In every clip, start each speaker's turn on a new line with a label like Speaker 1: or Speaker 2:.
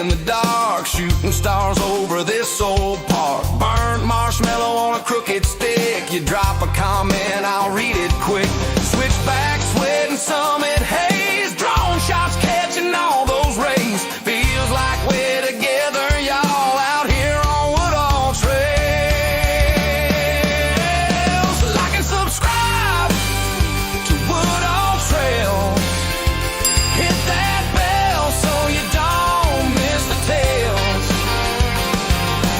Speaker 1: in the dark, shooting stars over this old park. Burnt marshmallow on a crooked stick. You drop a comment, I'll read it quick. Switchback, sweating, summit haze. Drone shots catching all those rays. Feels like we're together, y'all, out here on Woodall Trails. Like and subscribe to Woodall Trail. Hit that bell so you don't miss the tales.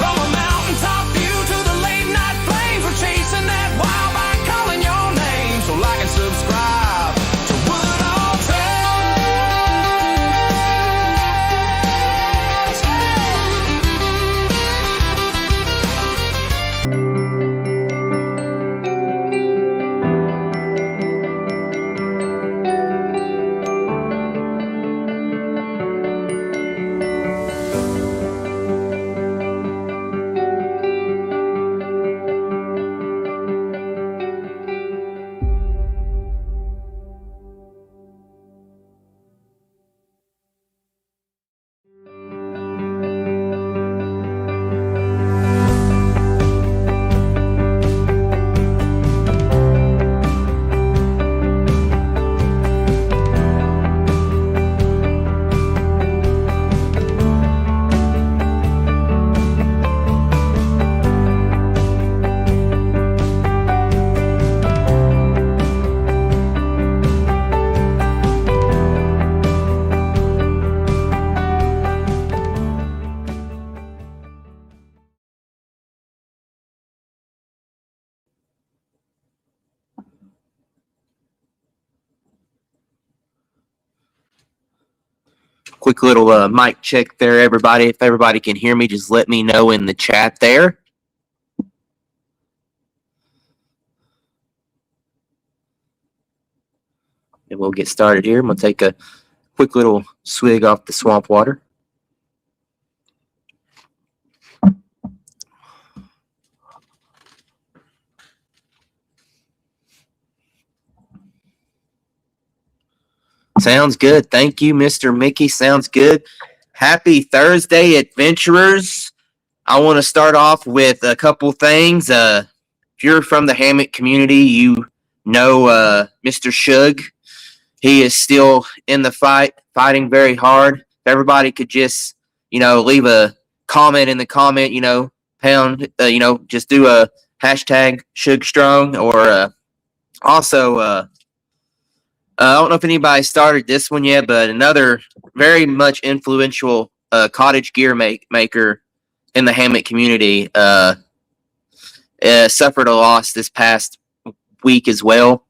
Speaker 1: From a mountaintop view to the late night flames, we're chasing that wild by calling your name. So like and subscribe to Woodall Trails.
Speaker 2: Quick little mic check there, everybody. If everybody can hear me, just let me know in the chat there. And we'll get started here. I'm going to take a quick little swig off the swamp water. Sounds good. Thank you, Mr. Mickey. Sounds good. Happy Thursday, adventurers. I want to start off with a couple things. If you're from the hammock community, you know Mr. Shug. He is still in the fight, fighting very hard. If everybody could just, leave a comment in the comment, pound, just do a hashtag Shug Strong, or also I don't know if anybody started this one yet, but another very much influential cottage gear maker in the hammock community suffered a loss this past week as well.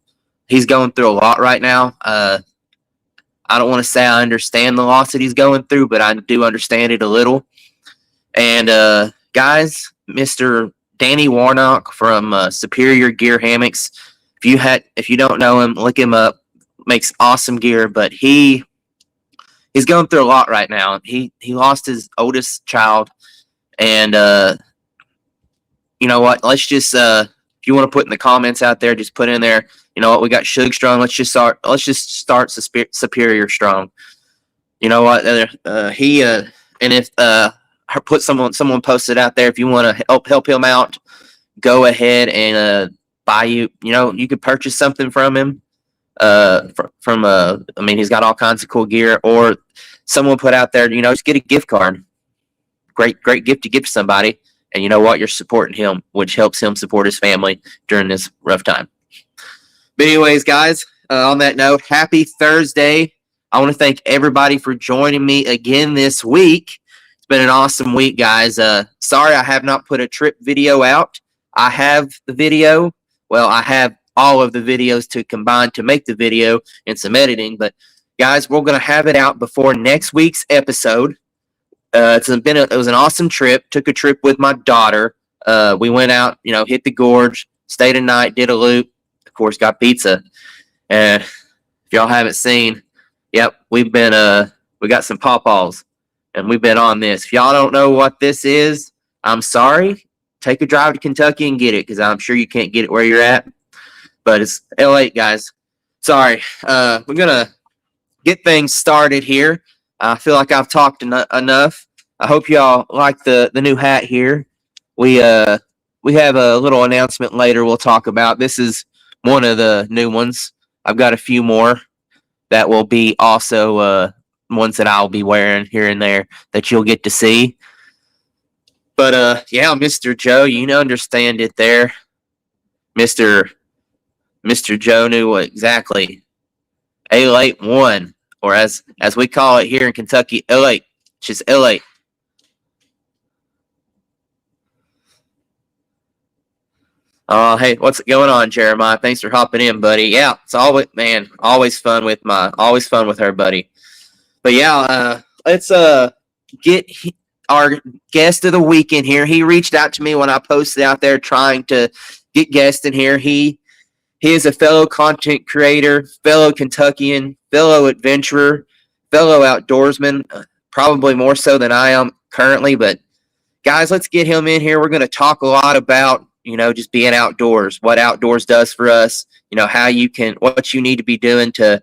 Speaker 2: He's going through a lot right now. I don't want to say I understand the loss that he's going through, but I do understand it a little. And guys, Mr. Danny Warnock from Superior Gear Hammocks. If you don't know him, look him up. Makes awesome gear, but he's going through a lot right now. He lost his oldest child, and you know what? Let's just if you want to put in the comments out there, just put in there. You know what? We got Shug Strong. Let's just start Superior Strong. You know what? And if someone posted out there, if you want to help him out, go ahead and buy you could purchase something from him. He's got all kinds of cool gear, or someone put out there, just get a gift card. Great gift to give to somebody. And you know what? You're supporting him, which helps him support his family during this rough time. But anyways, guys, on that note, happy Thursday. I want to thank everybody for joining me again this week. It's been an awesome week, guys. Sorry I have not put a trip video out. I have the video. Well, I have all of the videos to combine to make the video and some editing. But, guys, we're going to have it out before next week's episode. It was an awesome trip. Took a trip with my daughter. We went out, hit the gorge, stayed a night, did a loop. Of course, got pizza. And if y'all haven't seen, yep, we got some pawpaws, and we've been on this. If y'all don't know what this is, I'm sorry. Take a drive to Kentucky and get it, because I'm sure you can't get it where you're at. But it's L8, guys. Sorry. We're going to get things started here. I feel like I've talked enough. I hope y'all like the new hat here. We have a little announcement later we'll talk about. This is one of the new ones. I've got a few more that will be also ones that I'll be wearing here and there that you'll get to see. But yeah, Mr. Joe, you understand it there. Mr. Mr. Joe knew what exactly L8 1, or as we call it here in Kentucky, L8. It's just L8. Hey, what's going on, Jeremiah? Thanks for hopping in, buddy. Yeah, it's always fun with her, buddy. But yeah, let's get our guest of the weekend here. He reached out to me when I posted out there trying to get guests in here. He is a fellow content creator, fellow Kentuckian, fellow adventurer, fellow outdoorsman, probably more so than I am currently. But guys, let's get him in here. We're going to talk a lot about, just being outdoors, what outdoors does for us, what you need to be doing to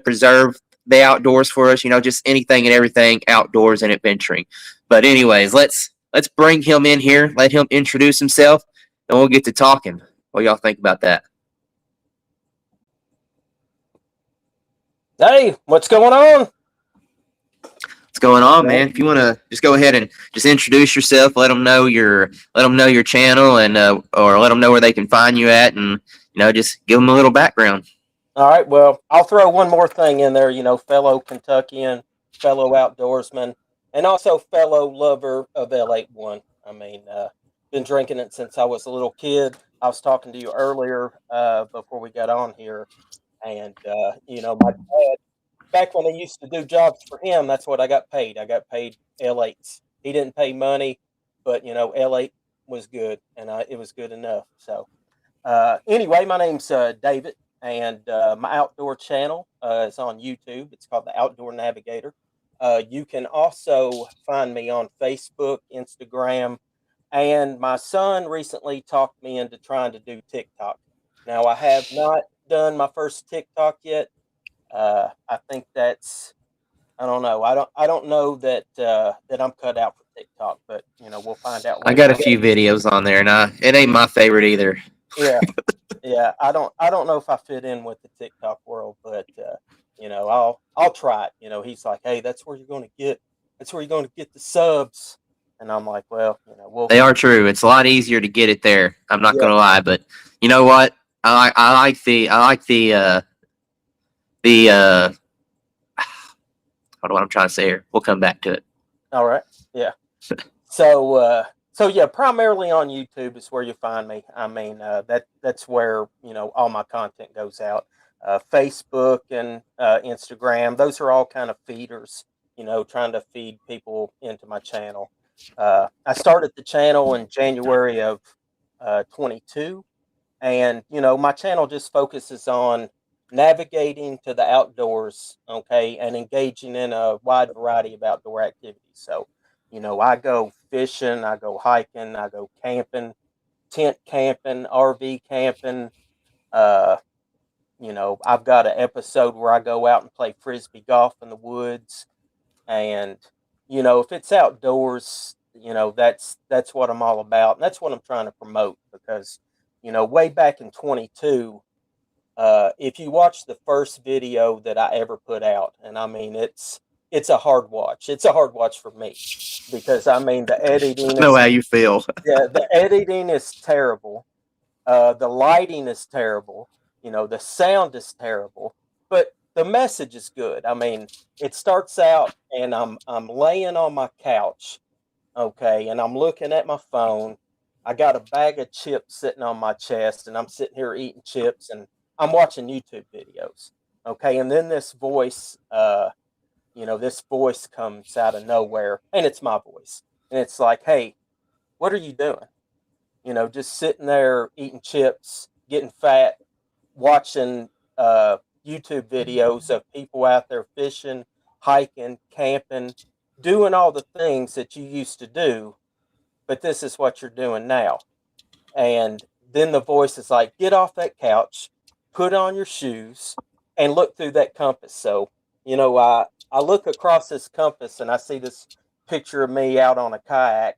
Speaker 2: preserve the outdoors for us, just anything and everything outdoors and adventuring. But anyways, let's bring him in here, let him introduce himself, and we'll get to talking. What y'all think about that?
Speaker 3: Hey, what's going on?
Speaker 2: What's going on, man? If you want to just go ahead and just introduce yourself, let them know your channel, and or let them know where they can find you at, and just give them a little background.
Speaker 3: All right, well, I'll throw one more thing in there, fellow Kentuckian, fellow outdoorsman, and also fellow lover of L81. I mean, been drinking it since I was a little kid. I was talking to you earlier before we got on here, and my dad, back when I used to do jobs for him, that's what I got paid. I got paid L8s. He didn't pay money, but L8 was good, and it was good enough. So anyway, my name's David, and my outdoor channel is on YouTube. It's called the Outdoor Navigator. You can also find me on Facebook, Instagram, and my son recently talked me into trying to do TikTok. Now, I have not done my first TikTok yet. I think I don't know. I don't know that that I'm cut out for TikTok, but we'll find out.
Speaker 2: I got a few videos on there, and it ain't my favorite either.
Speaker 3: Yeah, yeah. I don't know if I fit in with the TikTok world, but I'll try it. He's like, hey, that's where you're going to get the subs, and I'm like, well,
Speaker 2: they are true. It's a lot easier to get it there. I'm not gonna lie, but you know what? I like the what I'm trying to say here. We'll come back to it.
Speaker 3: All right. Yeah. So yeah, primarily on YouTube is where you find me. I mean, that's where all my content goes out. Facebook and Instagram, those are all kind of feeders. Trying to feed people into my channel. I started the channel in January of 22, and my channel just focuses on navigating to the outdoors, okay, and engaging in a wide variety of outdoor activities. So, I go fishing, I go hiking, I go camping, tent camping, RV camping. I've got an episode where I go out and play frisbee golf in the woods, and if it's outdoors, that's what I'm all about, and that's what I'm trying to promote because, way back in 22. If you watch the first video that I ever put out, and I mean, it's a hard watch. It's a hard watch for me because I mean, the editing.
Speaker 2: I know how you feel.
Speaker 3: Yeah, the editing is terrible. The lighting is terrible. The sound is terrible, but the message is good. I mean, it starts out, and I'm laying on my couch, okay, and I'm looking at my phone. I got a bag of chips sitting on my chest, and I'm sitting here eating chips, and I'm watching YouTube videos, okay, and then this voice comes out of nowhere, and it's my voice, and it's like, hey, what are you doing? Just sitting there eating chips, getting fat, watching YouTube videos of people out there fishing, hiking, camping, doing all the things that you used to do, but this is what you're doing now. And then the voice is like, get off that couch, put on your shoes, and look through that compass. So, I look across this compass and I see this picture of me out on a kayak,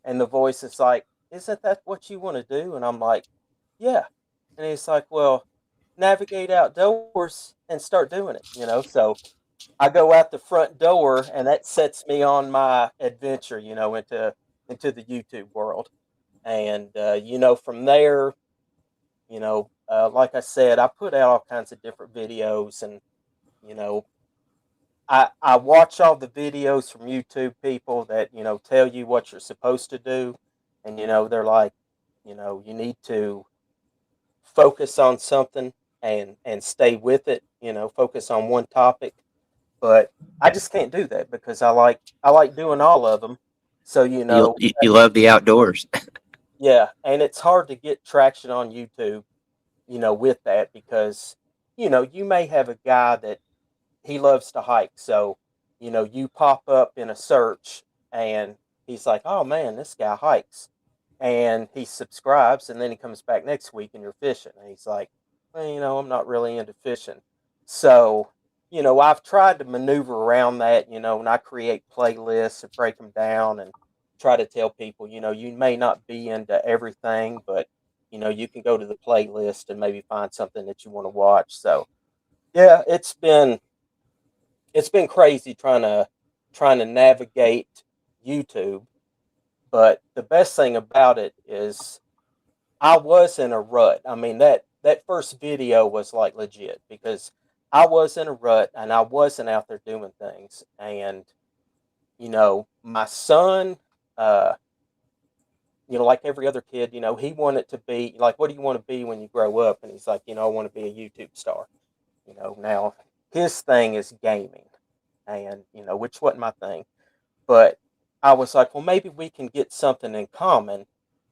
Speaker 3: and the voice is like, "Isn't that what you want to do?" And I'm like, "Yeah." And he's like, "Well, navigate outdoors and start doing it." So I go out the front door, and that sets me on my adventure, into the YouTube world. And from there, like I said, I put out all kinds of different videos, and you know, I watch all the videos from YouTube people that tell you what you're supposed to do, and they're like, you need to focus on something and stay with it. Focus on one topic. But I just can't do that because I like doing all of them. So
Speaker 2: You love the outdoors.
Speaker 3: yeah, and it's hard to get traction on YouTube, with that because you may have a guy that he loves to hike. So, you pop up in a search and he's like, "Oh man, this guy hikes." And he subscribes and then he comes back next week and you're fishing. And he's like, "Well, I'm not really into fishing." So, I've tried to maneuver around that, and I create playlists and break them down and try to tell people, you may not be into everything, but you can go to the playlist and maybe find something that you want to watch. So, yeah, it's been crazy trying to navigate YouTube, but the best thing about it is I was in a rut. I mean that first video was like legit because I was in a rut and I wasn't out there doing things. And my son, uh, like every other kid, he wanted to be like, "What do you want to be when you grow up?" And he's like, "I want to be a YouTube star." Now his thing is gaming, and which wasn't my thing. But I was like, well, maybe we can get something in common,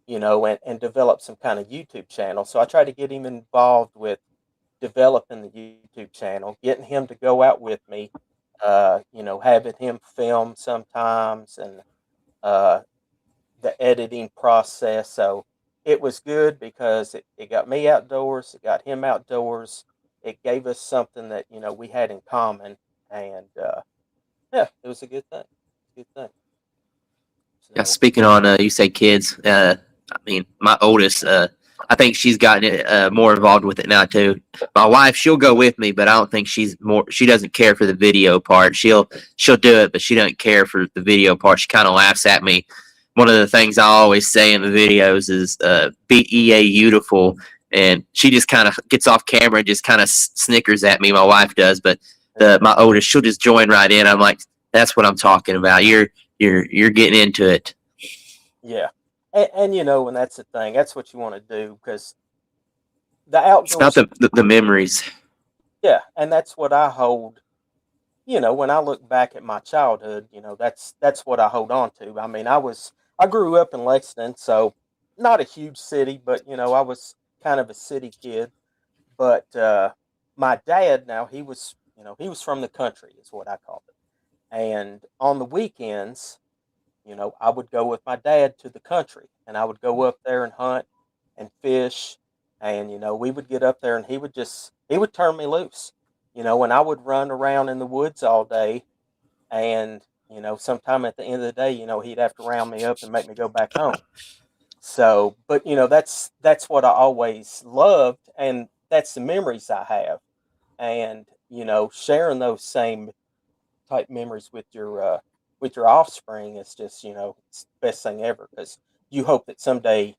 Speaker 3: and develop some kind of YouTube channel. So I tried to get him involved with developing the YouTube channel, getting him to go out with me, having him film sometimes, and uh, the editing process. So it was good because it got me outdoors, it got him outdoors, it gave us something that we had in common, and yeah, it was a good thing. Good thing.
Speaker 2: Yeah,
Speaker 3: So
Speaker 2: speaking on, you say kids. I mean, my oldest, I think she's gotten more involved with it now too. My wife, she'll go with me, but I don't think she's more. She doesn't care for the video part. She'll do it, but she doesn't care for the video part. She kind of laughs at me. One of the things I always say in the videos is "Be beautiful," and she just kind of gets off camera and just kind of snickers at me. My wife does, but my oldest, she'll just join right in. I'm like, that's what I'm talking about. You're getting into it.
Speaker 3: yeah, and that's the thing. That's what you want to do because the
Speaker 2: It's about
Speaker 3: outdoors.
Speaker 2: the memories.
Speaker 3: Yeah, and that's what I hold. When I look back at my childhood, that's what I hold on to. I mean, I grew up in Lexington, so not a huge city, but I was kind of a city kid. But my dad, now he was from the country, is what I called it. And on the weekends, I would go with my dad to the country and I would go up there and hunt and fish. And, we would get up there and he would turn me loose, and I would run around in the woods all day. And, sometime at the end of the day, he'd have to round me up and make me go back home. So, but, that's what I always loved. And that's the memories I have. And, sharing those same type memories with your offspring is just it's the best thing ever because you hope that someday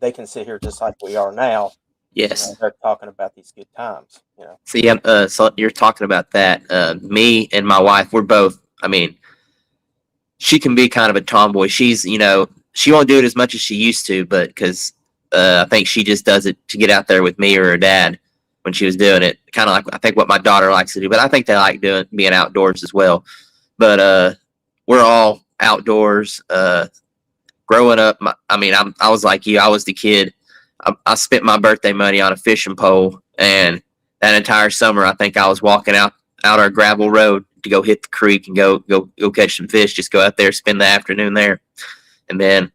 Speaker 3: they can sit here just like we are now.
Speaker 2: Yes.
Speaker 3: They're talking about these good times.
Speaker 2: So yeah. So you're talking about that. Me and my wife, we're both. I mean, she can be kind of a tomboy. She won't do it as much as she used to, but because I think she just does it to get out there with me or her dad when she was doing it. Kind of like I think what my daughter likes to do, but I think they like being outdoors as well. But we're all outdoors. Growing up, I was like you. I was the kid. I spent my birthday money on a fishing pole, and that entire summer, I think I was walking out our gravel road to go hit the creek and go catch some fish. Just go out there, spend the afternoon there, and then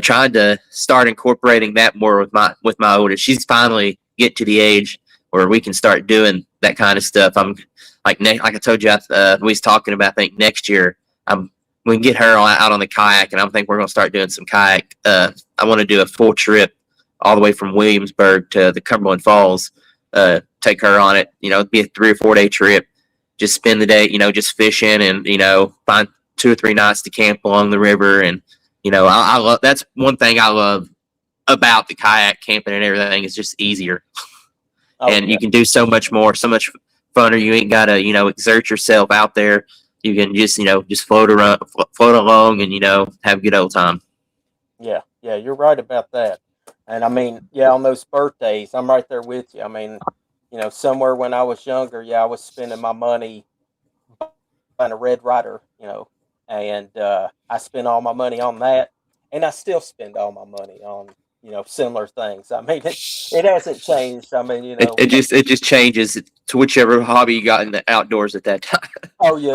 Speaker 2: trying to start incorporating that more with my oldest. She's finally get to the age where we can start doing that kind of stuff. I'm like I told you, we was talking about. I think next year we can get her out on the kayak, and I think we're going to start doing some kayak. I want to do a full trip all the way from Williamsburg to the Cumberland Falls. Take her on it. It'd be a 3 or 4 day trip. Just spend the day, just fishing, and find 2 or 3 nights to camp along the river. And I love, that's one thing I love about the kayak camping and everything. It's just easier, and you can do so much more, so much funner. You ain't gotta exert yourself out there. You can just float along, and have a good old time.
Speaker 3: Yeah, you're right about that. And I mean, yeah, on those birthdays, I'm right there with you. I mean, somewhere when I was younger, I was spending my money buying a Red Ryder, and I spent all my money on that, and I still spend all my money on similar things. I mean, it hasn't changed. I mean,
Speaker 2: it just changes to whichever hobby you got in the outdoors at that time.
Speaker 3: Oh yeah,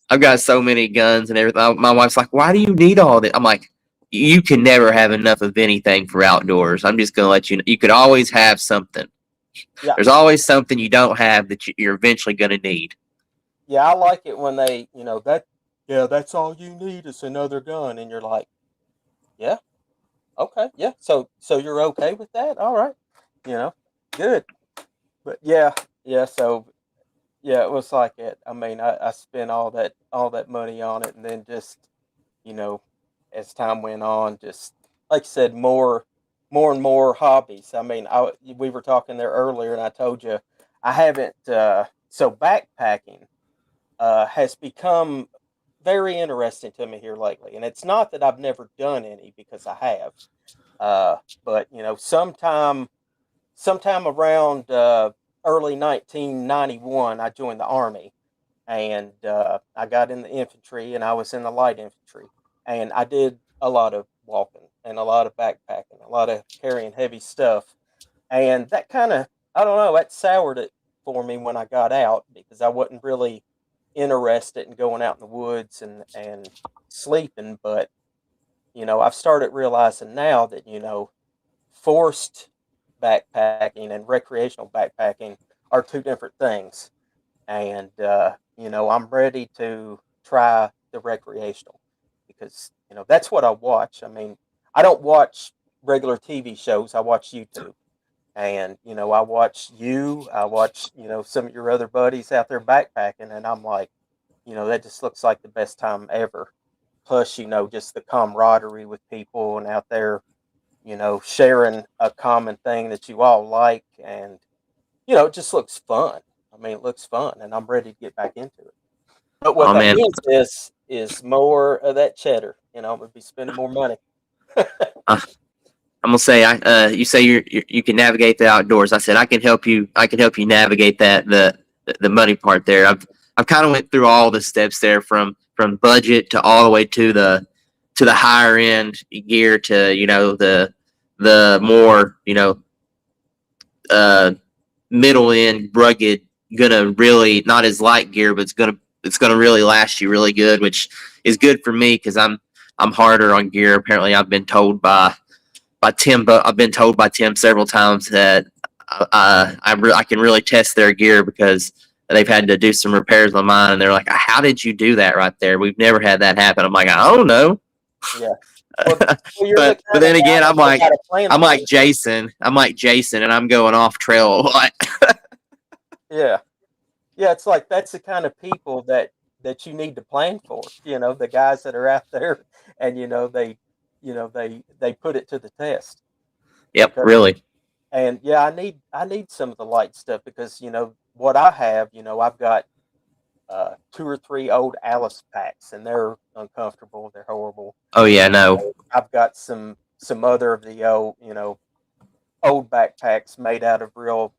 Speaker 2: I've got so many guns and everything. My wife's like, "Why do you need all that?" I'm like, "You can never have enough of anything for outdoors. I'm just gonna let you know. You could always have something.
Speaker 3: Yeah.
Speaker 2: There's always something you don't have that you're eventually gonna need."
Speaker 3: Yeah, I like it when they, that's all you need is another gun, and you're like, yeah, okay, yeah. So you're okay with that? All right, good. But yeah. So yeah, it was like it. I mean, I spent all that money on it, and then just, as time went on, just like I said, more and more hobbies. I mean, we were talking there earlier, and I told you I haven't. So backpacking has become very interesting to me here lately, and it's not that I've never done any, because I have. But sometime around early 1991, I joined the Army, and I got in the infantry, and I was in the light infantry, and I did a lot of walking and a lot of backpacking, a lot of carrying heavy stuff, and that kind of, I don't know, that soured it for me when I got out, because I wasn't really interested in going out in the woods and sleeping. But I've started realizing now that forced backpacking and recreational backpacking are two different things, and I'm ready to try the recreational, because that's what I watch. I mean, I don't watch regular TV shows. I watch YouTube, and I watch some of your other buddies out there backpacking, and I'm like, that just looks like the best time ever. Plus, just the camaraderie with people and out there, sharing a common thing that you all like, and it just looks fun. I mean, it looks fun, and I'm ready to get back into it. But what that means is more of that cheddar. I'm gonna be spending more money.
Speaker 2: I'm gonna say, you say you can navigate the outdoors. I said I can help you. I can help you navigate that the money part there. I've kind of went through all the steps there, from budget to all the way to the higher end gear, to the more middle end rugged, gonna really not as light gear, but it's gonna really last you really good, which is good for me, because I'm harder on gear. Apparently, I've been told by Tim, but I've been told by Tim several times that I can really test their gear, because they've had to do some repairs on mine, and they're like, "How did you do that right there? We've never had that happen." I'm like, "I don't know."
Speaker 3: Yeah. Well,
Speaker 2: but then again, I'm like Jason, and I'm going off trail a lot.
Speaker 3: Yeah. Yeah, it's like that's the kind of people that you need to plan for. The guys that are out there, and they put it to the test.
Speaker 2: Yep, really.
Speaker 3: And yeah, I need some of the light stuff, because what I have, I've got 2 or 3 old Alice packs, and they're uncomfortable. They're horrible.
Speaker 2: Oh yeah, no.
Speaker 3: I've got some other of the old backpacks made out of real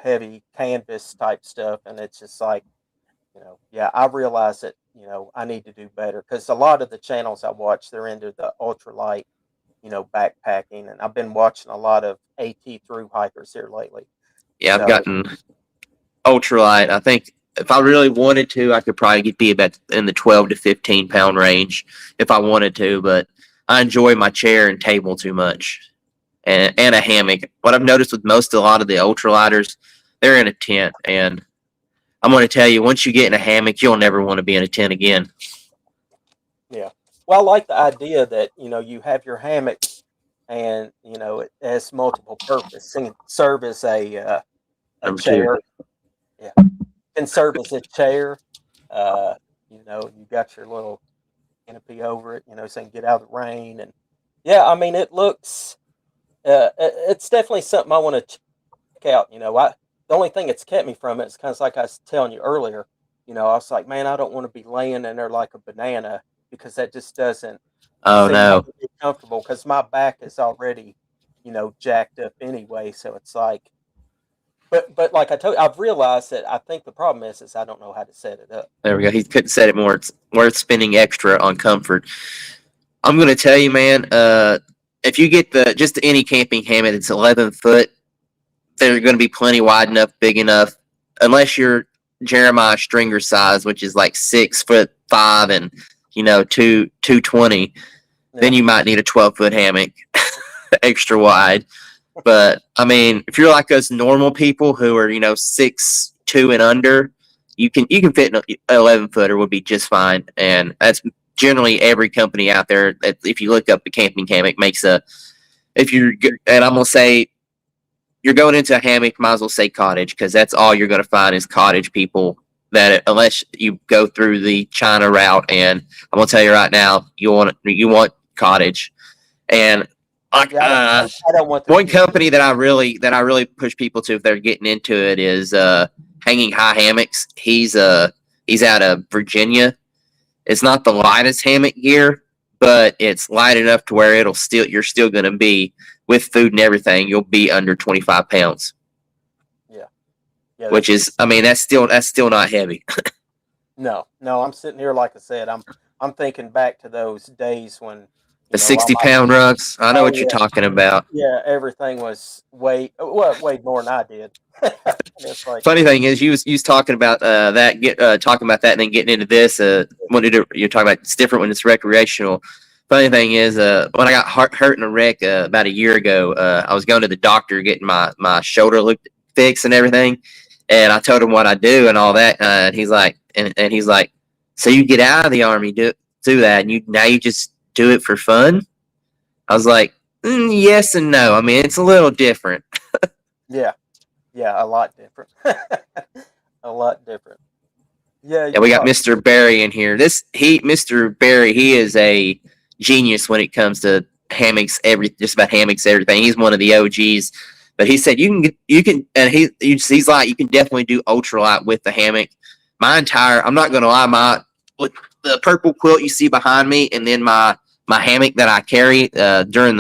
Speaker 3: heavy canvas type stuff, and it's just like, yeah, I realize that I need to do better, because a lot of the channels I watch, they're into the ultralight backpacking, and I've been watching a lot of AT through hikers here lately.
Speaker 2: Yeah, I've gotten ultralight. I think if I really wanted to, I could probably be about in the 12 to 15 pound range if I wanted to, but I enjoy my chair and table too much, and a hammock. What I've noticed with a lot of the ultralighters, they're in a tent, and I'm going to tell you, once you get in a hammock, you'll never want to be in a tent again.
Speaker 3: Yeah. Well, I like the idea that, you have your hammock and, it has multiple purpose. It can serve as a
Speaker 2: Number two.
Speaker 3: chair. Yeah. Can serve as a chair. Uh, you got your little canopy over it, so you can get out of the rain. And yeah, I mean, it looks, it's definitely something I want to check out. The only thing that's kept me from it is kind of like I was telling you earlier. I was like, man, I don't want to be laying in there like a banana because that just doesn't
Speaker 2: Oh,
Speaker 3: seem like
Speaker 2: no.
Speaker 3: it'd be comfortable because my back is already, jacked up anyway. So it's like, but like I told you, I've realized that I think the problem is I don't know how to set it up.
Speaker 2: There we go. He couldn't said it more. It's worth spending extra on comfort. I'm going to tell you, man, if you get just any camping hammock that's 11 foot, they're going to be plenty wide enough, big enough, unless you're Jeremiah Stringer size, which is like 6'5" and 220. Then
Speaker 3: Yeah.
Speaker 2: you might need a 12-foot hammock, extra wide. But I mean, if you're like us normal people who are 6'2" and under, you can fit an 11-footer would be just fine, and that's generally every company out there. If you look up the camping hammock, makes a. And I'm gonna say, you're going into a hammock, might as well say cottage, because that's all you're gonna find is cottage people. That unless you go through the China route, and I'm gonna tell you right now, you want cottage, and
Speaker 3: Yeah, I don't want
Speaker 2: one company that I really push people to if they're getting into it is Hanging High Hammocks. He's out of Virginia. It's not the lightest hammock gear, but it's light enough to where you're still going to be with food and everything. You'll be under 25 pounds.
Speaker 3: Yeah,
Speaker 2: which is, I mean, that's still not heavy.
Speaker 3: no. I'm sitting here like I said. I'm thinking back to those days when
Speaker 2: The 60-pound rugs. I know what you're
Speaker 3: yeah.
Speaker 2: talking about.
Speaker 3: Yeah, everything was weighed more than I did. It's like,
Speaker 2: Funny thing is, you was talking about talking about that, and then getting into this. You're talking about it's different when it's recreational. Funny thing is, when I got hurt in a wreck about a year ago, I was going to the doctor getting my shoulder fixed and everything, and I told him what I do and all that, and he's like, so you get out of the army, do that, and you just do it for fun? I was like, yes and no. I mean, it's a little different.
Speaker 3: yeah, a lot different. A lot different.
Speaker 2: Yeah, we got Mr. Barry in here. Mr. Barry, he is a genius when it comes to hammocks. Just about hammocks, everything. He's one of the OGs. But he said you can, and he's like, you can definitely do ultralight with the hammock. I'm not gonna lie, with the purple quilt you see behind me, and then my hammock that I carry during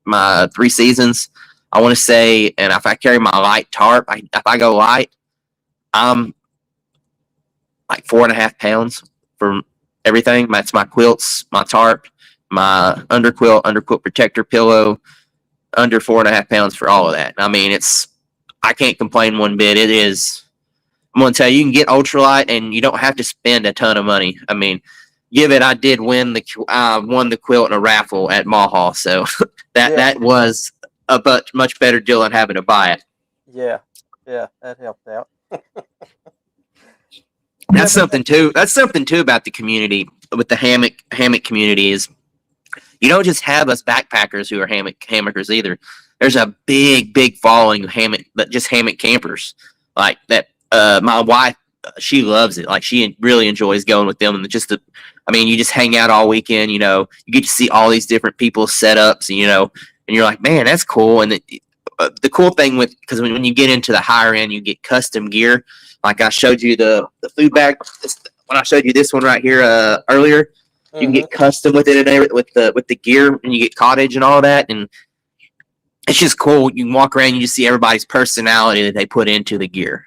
Speaker 2: my 3 seasons. I want to say, and if I carry my light tarp, if I go light, I'm like 4.5 pounds for everything. That's my quilts, my tarp, my underquilt protector pillow, under 4.5 pounds for all of that. I mean, I can't complain one bit. It is, I'm going to tell you, you can get ultralight and you don't have to spend a ton of money. I mean, I did won the quilt in a raffle at Maha. So that was a much better deal than having to buy it.
Speaker 3: Yeah, that helped out.
Speaker 2: That's something too about the community with the hammock community is you don't just have us backpackers who are hammockers either. There's a big following of hammock campers like that. My wife, she loves it. Like she really enjoys going with them, and you just hang out all weekend. You get to see all these different people's setups, and you're like, man, that's cool. And the cool thing because when you get into the higher end, you get custom gear. Like I showed you the food bag. When I showed you this one right here earlier, you can get custom with it and everything with the gear, and you get cottage and all that, and it's just cool. You can walk around, you just see everybody's personality that they put into the gear.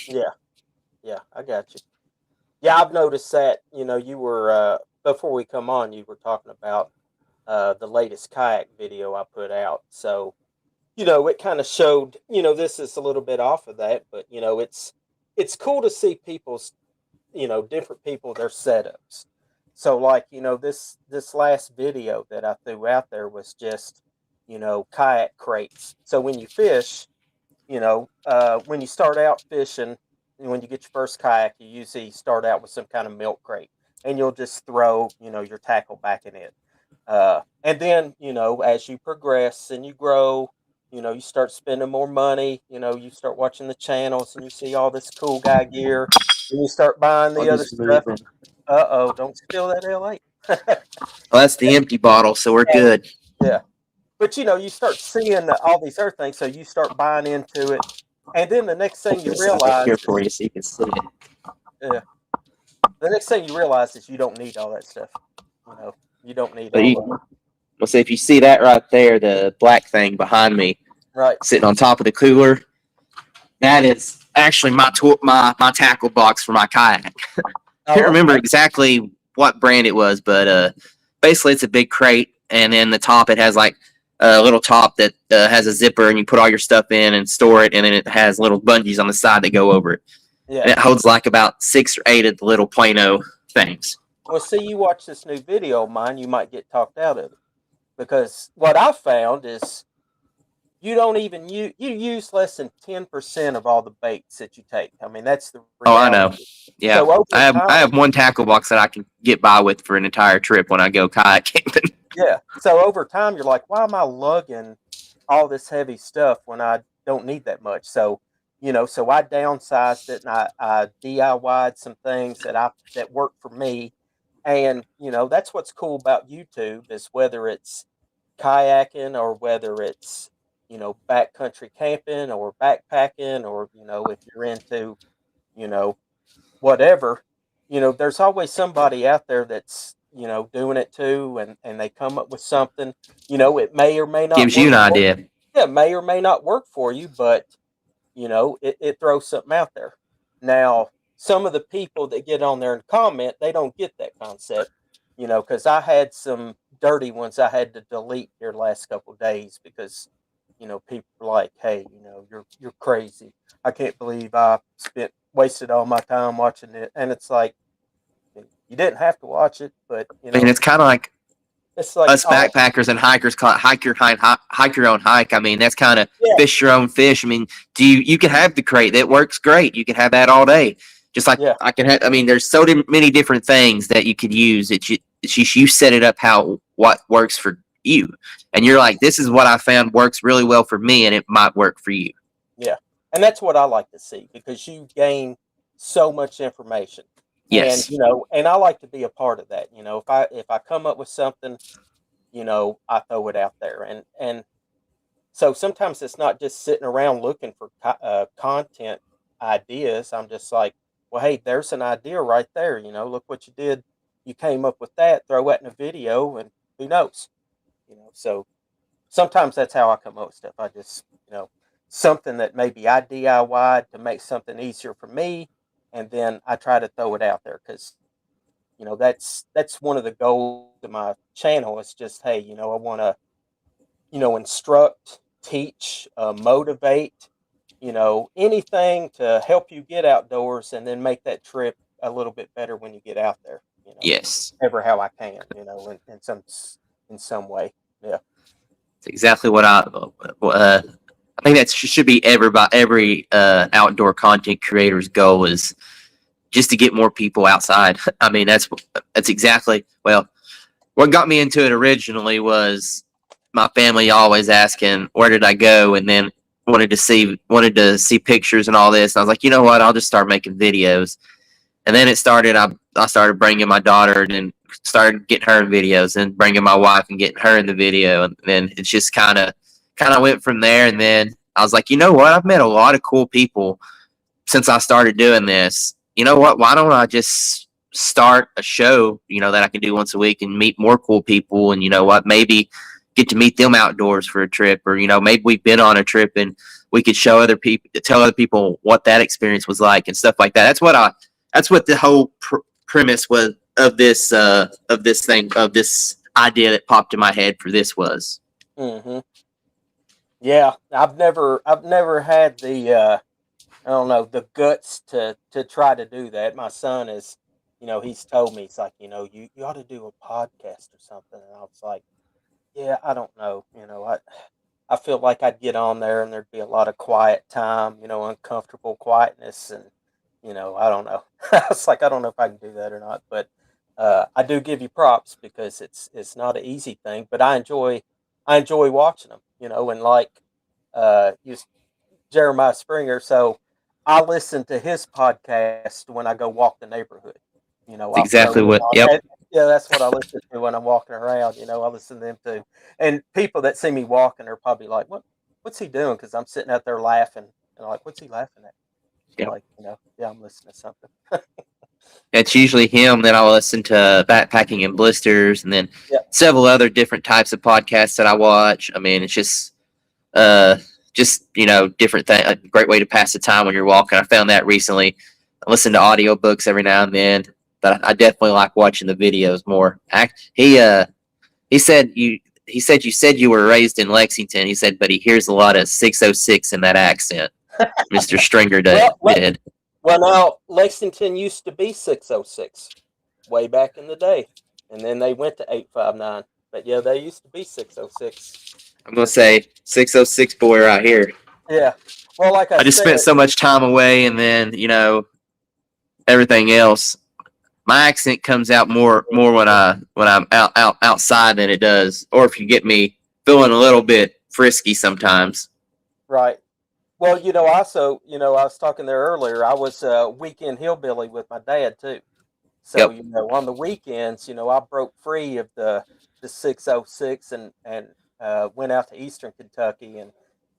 Speaker 3: Yeah, I got you. Yeah, I've noticed that. You were before we come on, you were talking about the latest kayak video I put out. So, it kind of showed. This is a little bit off of that, but it's cool to see people's, different people, their setups. So like, this last video that I threw out there was just, kayak crates. So when you fish, when you start out fishing, when you get your first kayak, you usually start out with some kind of milk crate, and you'll just throw, your tackle back in it. And then, as you progress and you grow, you start spending more money. You start watching the channels and you see all this cool guy gear, and you start buying
Speaker 2: I'll
Speaker 3: the other
Speaker 2: just
Speaker 3: stuff.
Speaker 2: move them.
Speaker 3: Don't spill that L8.
Speaker 2: Well, that's the empty bottle, so we're good.
Speaker 3: Yeah. But you start seeing all these other things, so you start buying into it. And then the next thing you
Speaker 2: This is right
Speaker 3: realize
Speaker 2: here
Speaker 3: is,
Speaker 2: for you so you can see it.
Speaker 3: yeah, the next thing you realize is you don't need all that stuff. You know, you don't need
Speaker 2: But
Speaker 3: all
Speaker 2: you,
Speaker 3: of it.
Speaker 2: well, see if you see that right there, the black thing behind me,
Speaker 3: Right.
Speaker 2: sitting on top of the cooler. That is actually my tackle box for my kayak. I can't remember exactly what brand it was, but basically it's a big crate, and then the top it has like a little top that has a zipper, and you put all your stuff in and store it, and then it has little bungees on the side that go over it,
Speaker 3: Yeah.
Speaker 2: and it holds like about 6 or 8 of the little Plano things.
Speaker 3: Well, see, you watch this new video of mine, you might get talked out of it, because what I found is you don't even you use less than 10% of all the baits that you take. I mean, that's the
Speaker 2: Oh, I know.
Speaker 3: reality.
Speaker 2: Yeah,
Speaker 3: So over
Speaker 2: I
Speaker 3: time,
Speaker 2: have one tackle box that I can get by with for an entire trip when I go kayak camping.
Speaker 3: yeah. So over time, you're like, why am I lugging all this heavy stuff when I don't need that much? So, so I downsized it and I DIY'd some things that work for me. And, that's what's cool about YouTube is whether it's kayaking or whether it's, backcountry camping or backpacking, or, if you're into, you know, whatever, there's always somebody out there that's, doing it too, and they come up with something, it may or may not
Speaker 2: Gives you
Speaker 3: work
Speaker 2: an
Speaker 3: for you.
Speaker 2: idea.
Speaker 3: Yeah, it may or may not work for you, but it throws something out there. Now, some of the people that get on there and comment, they don't get that concept, because I had some dirty ones I had to delete here last couple of days because, people were like, "Hey, you're crazy. I can't believe I wasted all my time watching it." And it's like, you didn't have to watch it, but
Speaker 2: I mean, it's kind of like
Speaker 3: it's like,
Speaker 2: us
Speaker 3: oh,
Speaker 2: backpackers and hikers call it hike your own hike. I mean, that's kind of
Speaker 3: yeah,
Speaker 2: fish your own fish. I mean, you can have the crate that works great. You can have that all day. Just like
Speaker 3: yeah,
Speaker 2: I can have. I mean, there's so many different things that you could use. It's just you set it up what works for you, and you're like, this is what I found works really well for me, and it might work for you.
Speaker 3: yeah. And that's what I like to see because you gain so much information. And
Speaker 2: Yes.
Speaker 3: and I like to be a part of that. If I come up with something, I throw it out there, and so sometimes it's not just sitting around looking for content ideas. I'm just like, well, hey, there's an idea right there. Look what you did. You came up with that. Throw that in a video, and who knows? So sometimes that's how I come up with stuff. I just, something that maybe I DIY to make something easier for me, and then I try to throw it out there because that's one of the goals of my channel. Is just, hey, I want to, instruct, teach, motivate, anything to help you get outdoors and then make that trip a little bit better when you get out there.
Speaker 2: Yes.
Speaker 3: Ever how I can, in some way. Yeah.
Speaker 2: It's exactly what I think that should be every outdoor content creator's goal is just to get more people outside. I mean, that's exactly what got me into it originally was my family always asking where did I go, and then wanted to see pictures and all this. And I was like, you know what, I'll just start making videos. And then it started. I started bringing my daughter and started getting her in videos, and bringing my wife and getting her in the video, and then it's just kind of went from there. And then I was like, you know what, I've met a lot of cool people since I started doing this. You know what, why don't I just start a show, that I can do once a week and meet more cool people, and maybe get to meet them outdoors for a trip, or maybe we've been on a trip and we could tell other people what that experience was like and stuff like that. That's what the whole premise was of this idea that popped in my head for this was.
Speaker 3: Hmm. Yeah, I've never had the I don't know, the guts to try to do that. My son is, he's told me, he's like, you ought to do a podcast or something, and I was like, yeah, I don't know, I feel like I'd get on there and there'd be a lot of quiet time, uncomfortable quietness, and I don't know. It's like I don't know if I can do that or not, but I do give you props because it's not an easy thing. But I enjoy watching them, and like you, Jeremiah Springer. So I listen to his podcast when I go walk the neighborhood.
Speaker 2: It's
Speaker 3: I'll throw
Speaker 2: exactly
Speaker 3: them
Speaker 2: what.
Speaker 3: on.
Speaker 2: Yep.
Speaker 3: Yeah, that's what I listen to when I'm walking around. I listen to them too. And people that see me walking are probably like, What's he doing?" Because I'm sitting out there laughing, and I'm like, "What's he laughing at?" I'm
Speaker 2: Yep.
Speaker 3: like, yeah, I'm listening to something.
Speaker 2: It's usually him. Then I'll listen to Backpacking and Blisters, and then
Speaker 3: Yeah,
Speaker 2: several other different types of podcasts that I watch. I mean, it's uh, just different thing. A great way to pass the time when you're walking. I found that recently. I listen to audiobooks every now and then, but I definitely like watching the videos more. He said you said you were raised in Lexington. He said, but he hears a lot of 606 in that accent. Mister Stringer
Speaker 3: well,
Speaker 2: did.
Speaker 3: well, now Lexington used to be 606 way back in the day, and then they went to 859. But yeah, they used to be 606.
Speaker 2: I'm gonna say 606 boy right here.
Speaker 3: Yeah. Well, like I
Speaker 2: I just
Speaker 3: said,
Speaker 2: spent so much time away, and then everything else. My accent comes out more when I'm outside than it does, or if you get me feeling a little bit frisky sometimes.
Speaker 3: right. Well, also, I was talking there earlier. I was a weekend hillbilly with my dad too. So,
Speaker 2: Yep.
Speaker 3: on the weekends, I broke free of the 606 and went out to Eastern Kentucky and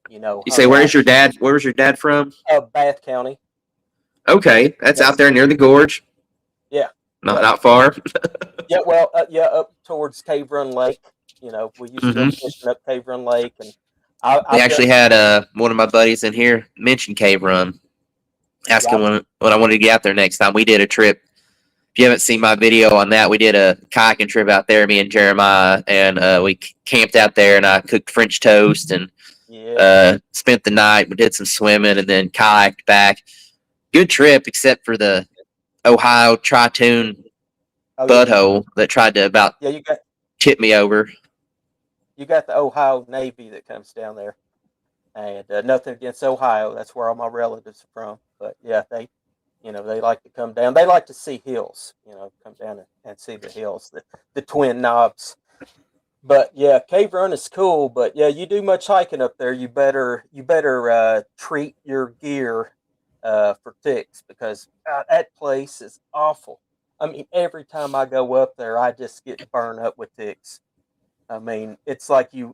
Speaker 2: You say,
Speaker 3: hung out
Speaker 2: where's your dad? Where was your dad from?
Speaker 3: Bath County.
Speaker 2: Okay, that's out
Speaker 3: Yes.
Speaker 2: there near the gorge.
Speaker 3: Yeah.
Speaker 2: Not
Speaker 3: Yep.
Speaker 2: not far.
Speaker 3: Yeah. Well, yeah, up towards Cave Run Lake. We used to go
Speaker 2: hmm
Speaker 3: fishing up Cave Run Lake, and I,
Speaker 2: They
Speaker 3: I've done.
Speaker 2: actually had one of my buddies in here mention Cave Run,
Speaker 3: Yeah.
Speaker 2: asking when I wanted to get out there next time. We did a trip. If you haven't seen my video on that, we did a kayaking trip out there, me and Jeremiah, and we camped out there, and I cooked French toast and
Speaker 3: Yeah.
Speaker 2: spent the night. We did some swimming and then kayaked back. Good trip, except for the Ohio Tritoon
Speaker 3: Oh yeah.
Speaker 2: butthole that tried to about
Speaker 3: Yeah.
Speaker 2: tip me over.
Speaker 3: You got the Ohio Navy that comes down there, and nothing against Ohio. That's where all my relatives are from. But yeah, they like to come down. They like to see hills. Come down and see the hills, the Twin Knobs. But yeah, Cave Run is cool. But yeah, you do much hiking up there, you better treat your gear for ticks because that place is awful. I mean, every time I go up there, I just get burned up with ticks. I mean, it's like me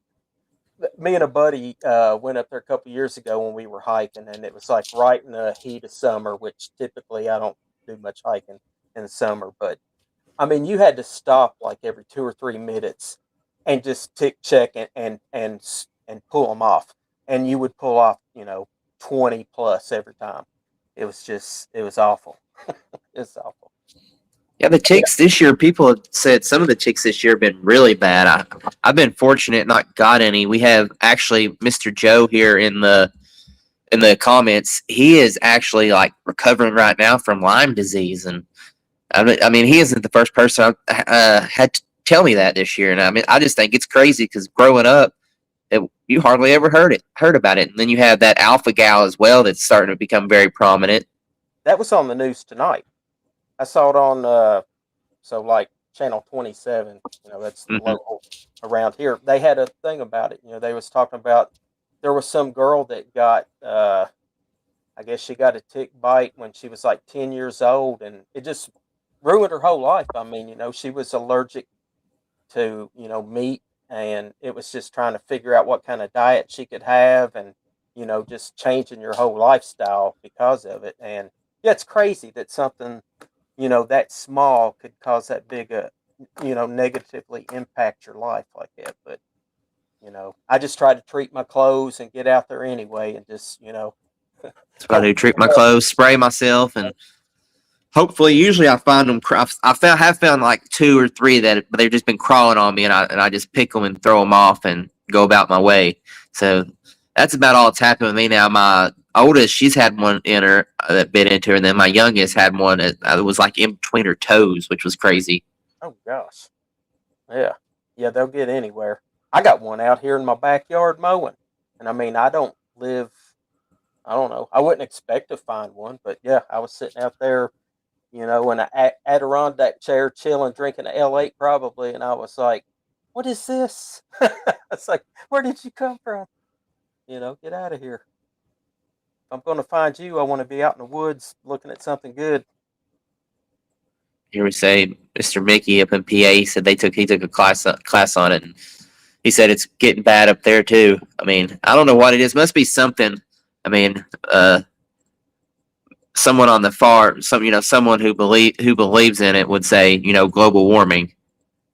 Speaker 3: and a buddy went up there a couple years ago when we were hiking, and it was like right in the heat of summer, which typically I don't do much hiking in the summer. But I mean, you had to stop like every 2 or 3 minutes and just tick check and pull them off, and you would pull off 20 plus every time. It was awful. It's awful.
Speaker 2: Yeah, the ticks this year, people have said some of the ticks this year have been really bad. I've been fortunate not got any. We have actually Mr. Joe here in the comments. He is actually like recovering right now from Lyme disease, and I mean he isn't the first person had to tell me that this year. And I mean I just think it's crazy because growing up, you hardly ever heard about it, and then you have that alpha gal as well that's starting to become very prominent.
Speaker 3: That was on the news tonight. I saw it on so like channel 27. That's the
Speaker 2: hmm
Speaker 3: local around here. They had a thing about it. They was talking about there was some girl that got I guess she got a tick bite when she was like 10 years old, and it just ruined her whole life. I mean, she was allergic to, meat, and it was just trying to figure out what kind of diet she could have, and, just changing your whole lifestyle because of it. And yeah, it's crazy that something, that small could cause that big negatively impact your life like that. But, I just try to treat my clothes and get out there anyway and just,
Speaker 2: That's what I
Speaker 3: hope
Speaker 2: do: treat my clothes, spray myself, and hopefully, usually I find them. Have found like two or three that but they've just been crawling on me, and I just pick them and throw them off and go about my way. So that's about all that's happened with me now. My oldest, she's had one in her that bit into her, and then my youngest had one that was like in between her toes, which was crazy.
Speaker 3: oh gosh. Yeah. Yeah, they'll get anywhere. I got one out here in my backyard mowing. And I mean, I don't live I don't know. I wouldn't expect to find one, but yeah, I was sitting out there, in an Adirondack chair, chilling, drinking a L8 probably, and I was like, "What is this?" It's like, "Where did you come from? Get out of here. If I'm going to find you, I want to be out in the woods looking at something good."
Speaker 2: Here we say Mr. Mickey up in PA. He said he took a class on it, and he said it's getting bad up there too. I mean, I don't know what it is. Must be something. I mean, someone on the far, someone who believes in it would say, global warming,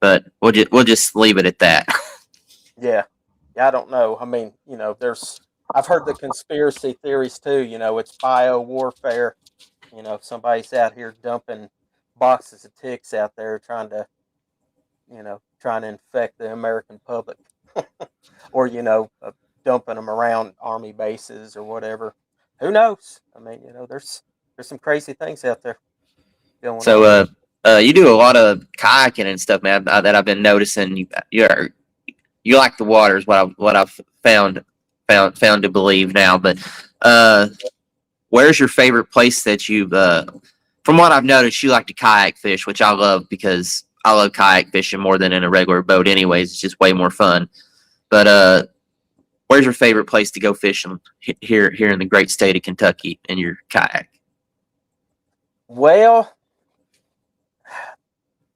Speaker 2: but we'll just leave it at that.
Speaker 3: Yeah, yeah, I don't know. I mean, I've heard the conspiracy theories too. It's bio warfare. Somebody's out here dumping boxes of ticks out there trying to infect the American public, or dumping them around army bases or whatever. Who knows? I mean, there's some crazy things out there going on.
Speaker 2: So, you do a lot of kayaking and stuff, man. That I've been noticing. You like the water is what I've found to believe now. But where's your favorite place that you've? From what I've noticed, you like to kayak fish, which I love because I love kayak fishing more than in a regular boat. Anyways, it's just way more fun. But where's your favorite place to go fishing here in the great state of Kentucky in your kayak?
Speaker 3: Well,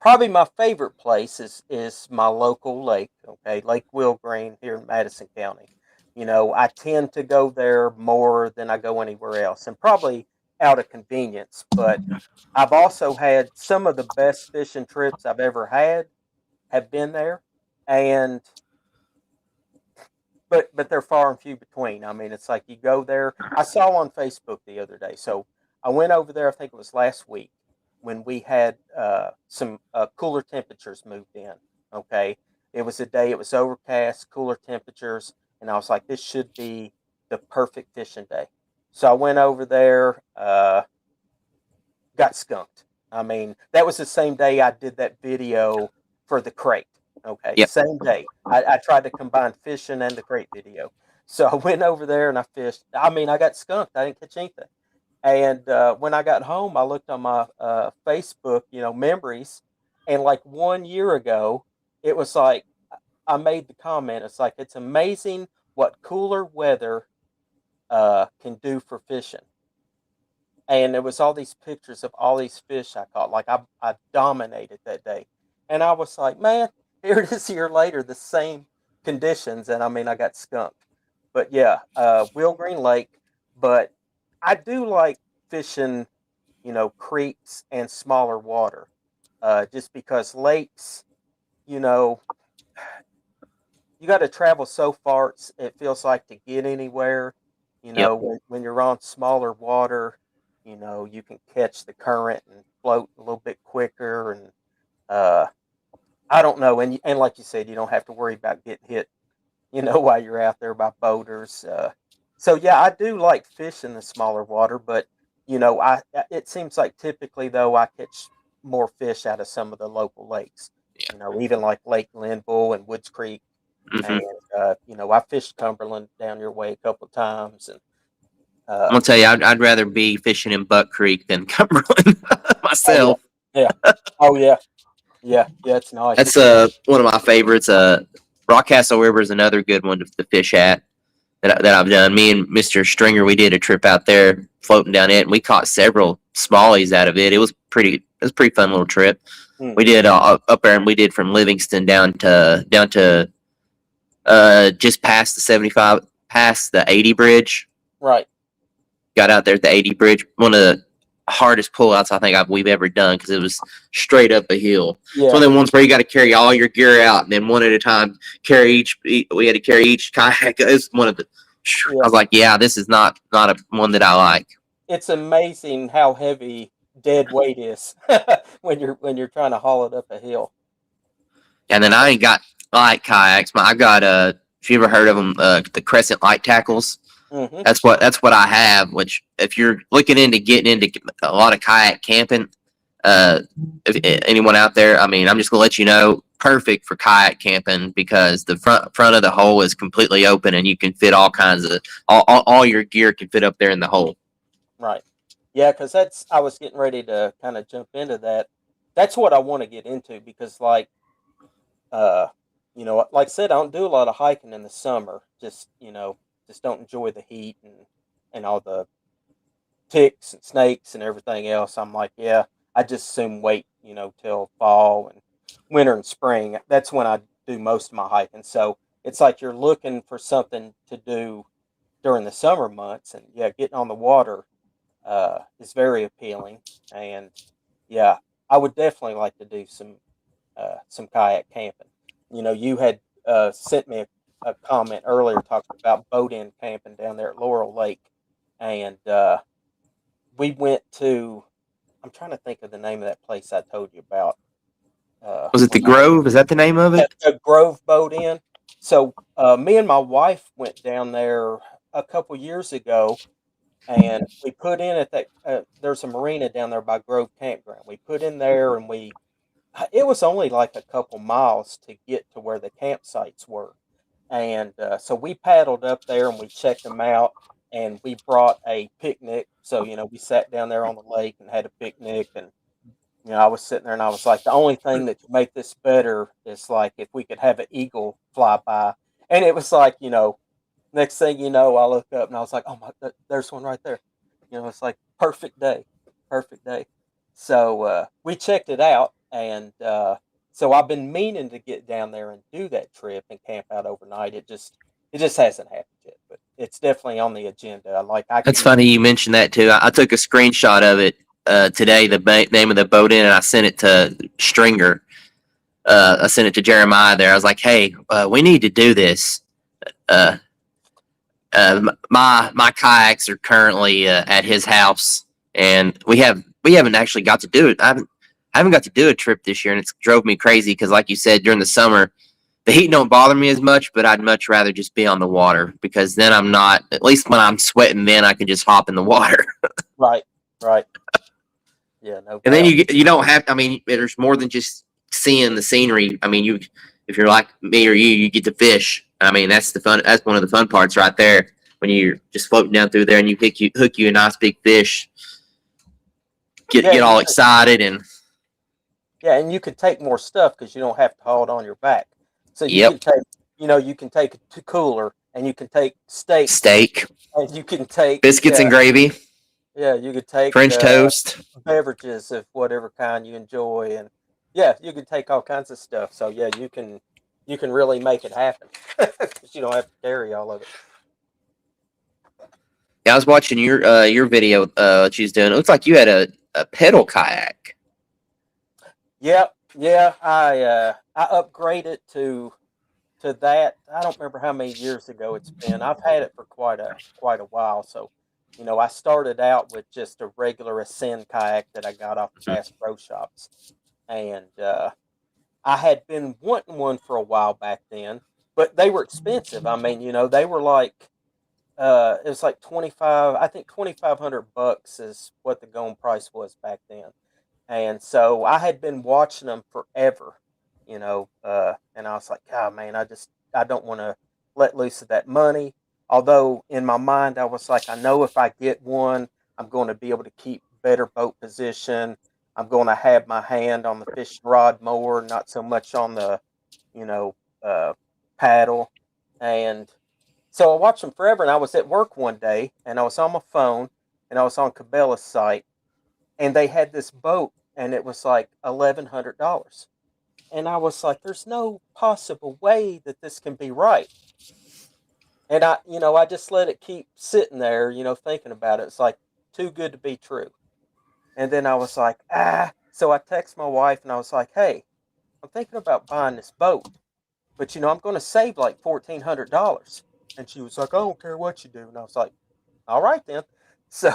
Speaker 3: probably my favorite place is my local lake. Okay, Lake Wilgreen here in Madison County. I tend to go there more than I go anywhere else, and probably out of convenience. But I've also had some of the best fishing trips I've ever had have been there, and but they're far and few between. I mean, it's like you go there. I saw on Facebook the other day, so I went over there. I think it was last week when we had some cooler temperatures moved in. Okay, it was a day. It was overcast, cooler temperatures, and I was like, this should be the perfect fishing day. So I went over there, got skunked. I mean, that was the same day I did that video for the crate. Okay,
Speaker 2: Yep.
Speaker 3: same day. I tried to combine fishing and the crate video. So I went over there and I fished. I mean, I got skunked. I didn't catch anything. And when I got home, I looked on my Facebook, memories, and like 1 year ago, it was like I made the comment. It's like it's amazing what cooler weather can do for fishing. And there was all these pictures of all these fish I caught. Like I dominated that day, and I was like, man, here it is a year later, the same conditions, and I mean, I got skunked. But yeah, Will Green Lake. But I do like fishing, creeks and smaller water, just because lakes, you know, you got to travel so far. It feels like to get anywhere.
Speaker 2: Yep.
Speaker 3: When you're on smaller water, you can catch the current and float a little bit quicker. And I don't know. And like you said, you don't have to worry about getting hit, while you're out there by boaters. So yeah, I do like fishing the smaller water, but it seems like typically though I catch more fish out of some of the local lakes. Even like Lake Linville and Woods Creek,
Speaker 2: Hmm.
Speaker 3: and I fished Cumberland down your way a couple of times, and
Speaker 2: I'm gonna tell you, I'd rather be fishing in Buck Creek than Cumberland
Speaker 3: oh
Speaker 2: myself.
Speaker 3: yeah, yeah, oh yeah, it's nice.
Speaker 2: That's one of my favorites. Rockcastle River is another good one to fish at that I've done. Me and Mr. Stringer, we did a trip out there floating down it, and we caught several smallies out of it. It was a pretty fun little trip. We did up there, and we did from Livingston down to just past the 75, past the 80 bridge.
Speaker 3: Right.
Speaker 2: Got out there at the 80 bridge. One of the hardest pullouts I think we've ever done because it was straight up a hill.
Speaker 3: Yeah.
Speaker 2: It's one of the ones where you got to carry all your gear out and then one at a time we had to carry each kayak. It's one of the. I was like, yeah, this is not one that I like.
Speaker 3: It's amazing how heavy dead weight is when you're trying to haul it up a hill.
Speaker 2: And then I ain't got light kayaks. I've got if you ever heard of them, the Crescent light tackles.
Speaker 3: Mm-hmm.
Speaker 2: That's what I have. Which if you're looking into getting into a lot of kayak camping, if anyone out there, I mean, I'm just gonna let you know perfect for kayak camping because the front of the hole is completely open and you can fit all kinds of all your gear can fit up there in the hole.
Speaker 3: Right. Yeah, because I was getting ready to kind of jump into that. That's what I want to get into because, like, uh, like I said, I don't do a lot of hiking in the summer. Just don't enjoy the heat and all the ticks and snakes and everything else. I'm like, yeah, I just assume wait, till fall and winter and spring. That's when I do most of my hiking. So it's like you're looking for something to do during the summer months, and yeah, getting on the water is very appealing. And yeah, I would definitely like to do some kayak camping. You had sent me a comment earlier talking about boat in camping down there at Laurel Lake, and we went to. I'm trying to think of the name of that place I told you about.
Speaker 2: Was it the Grove? Is that the name of it?
Speaker 3: The Grove Boat Inn. So me and my wife went down there a couple years ago, and we put in at that. There's a marina down there by Grove Campground. We put in there, and it was only like a couple miles to get to where the campsites were, and so we paddled up there and we checked them out, and we brought a picnic. So we sat down there on the lake and had a picnic, and I was sitting there and I was like, the only thing that could make this better is like if we could have an eagle fly by. And it was like, next thing you know, I look up and I was like, oh my, there's one right there. It's like perfect day, perfect day. So we checked it out, and so I've been meaning to get down there and do that trip and camp out overnight. It just hasn't happened yet, but it's definitely on the agenda.
Speaker 2: That's funny you mentioned that too. I took a screenshot of it today, the name of the boat in, and I sent it to Stringer. I sent it to Jeremiah there. I was like, hey, we need to do this. My kayaks are currently at his house, and we haven't actually got to do it. I haven't got to do a trip this year, and it's drove me crazy because, like you said, during the summer, the heat don't bother me as much, but I'd much rather just be on the water because then I'm not. At least when I'm sweating, then I can just hop in the water.
Speaker 3: Right, right. Yeah, no.
Speaker 2: And then you don't have. I mean, there's more than just seeing the scenery. I mean, if you're like me or you get to fish. I mean, that's the fun. That's one of the fun parts right there when you're just floating down through there and you hook you a nice big fish. Get all excited and.
Speaker 3: Yeah, and you could take more stuff because you don't have to haul it on your back. So you can take a cooler, and you can take steak, and you can take
Speaker 2: biscuits and gravy.
Speaker 3: Yeah, you could take
Speaker 2: French toast,
Speaker 3: beverages of whatever kind you enjoy, and yeah, you can take all kinds of stuff. So yeah, you can really make it happen because you don't have to carry all of it.
Speaker 2: Yeah, I was watching your video that you was doing. It looks like you had a pedal kayak.
Speaker 3: Yeah, I upgraded to that. I don't remember how many years ago it's been. I've had it for quite a while. So, I started out with just a regular Ascend kayak that I got off the Bass Pro Shops, and I had been wanting one for a while back then, but they were expensive. I mean, they were like it was like 25. I think $2,500 is what the going price was back then. And so I had been watching them forever, and I was like, oh man, I don't want to let loose of that money. Although in my mind, I was like, I know if I get one, I'm going to be able to keep better boat position. I'm going to have my hand on the fishing rod more, not so much on the, paddle. And so I watched them forever. And I was at work one day, and I was on my phone, and I was on Cabela's site, and they had this boat, and it was like $1,100. And I was like, there's no possible way that this can be right. And I just let it keep sitting there, thinking about it. It's like too good to be true. And then I was like, so I text my wife and I was like, hey, I'm thinking about buying this boat, but I'm going to save like $1,400. And she was like, I don't care what you do. And I was like, all right then. So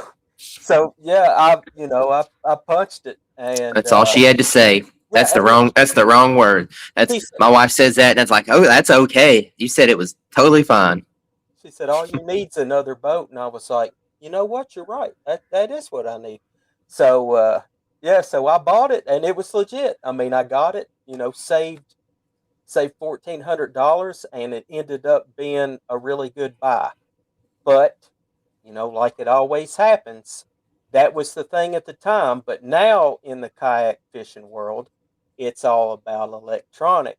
Speaker 3: yeah, I punched it, and
Speaker 2: That's all she had to say. That's the wrong word. My wife says that, and it's like, oh, that's okay. You said it was totally fine.
Speaker 3: She said, all you need's another boat, and I was like, you know what? You're right. That is what I need. So so I bought it, and it was legit. I mean, I got it. Saved saved $1,400, and it ended up being a really good buy. But, like it always happens, that was the thing at the time. But now in the kayak fishing world, it's all about electronic,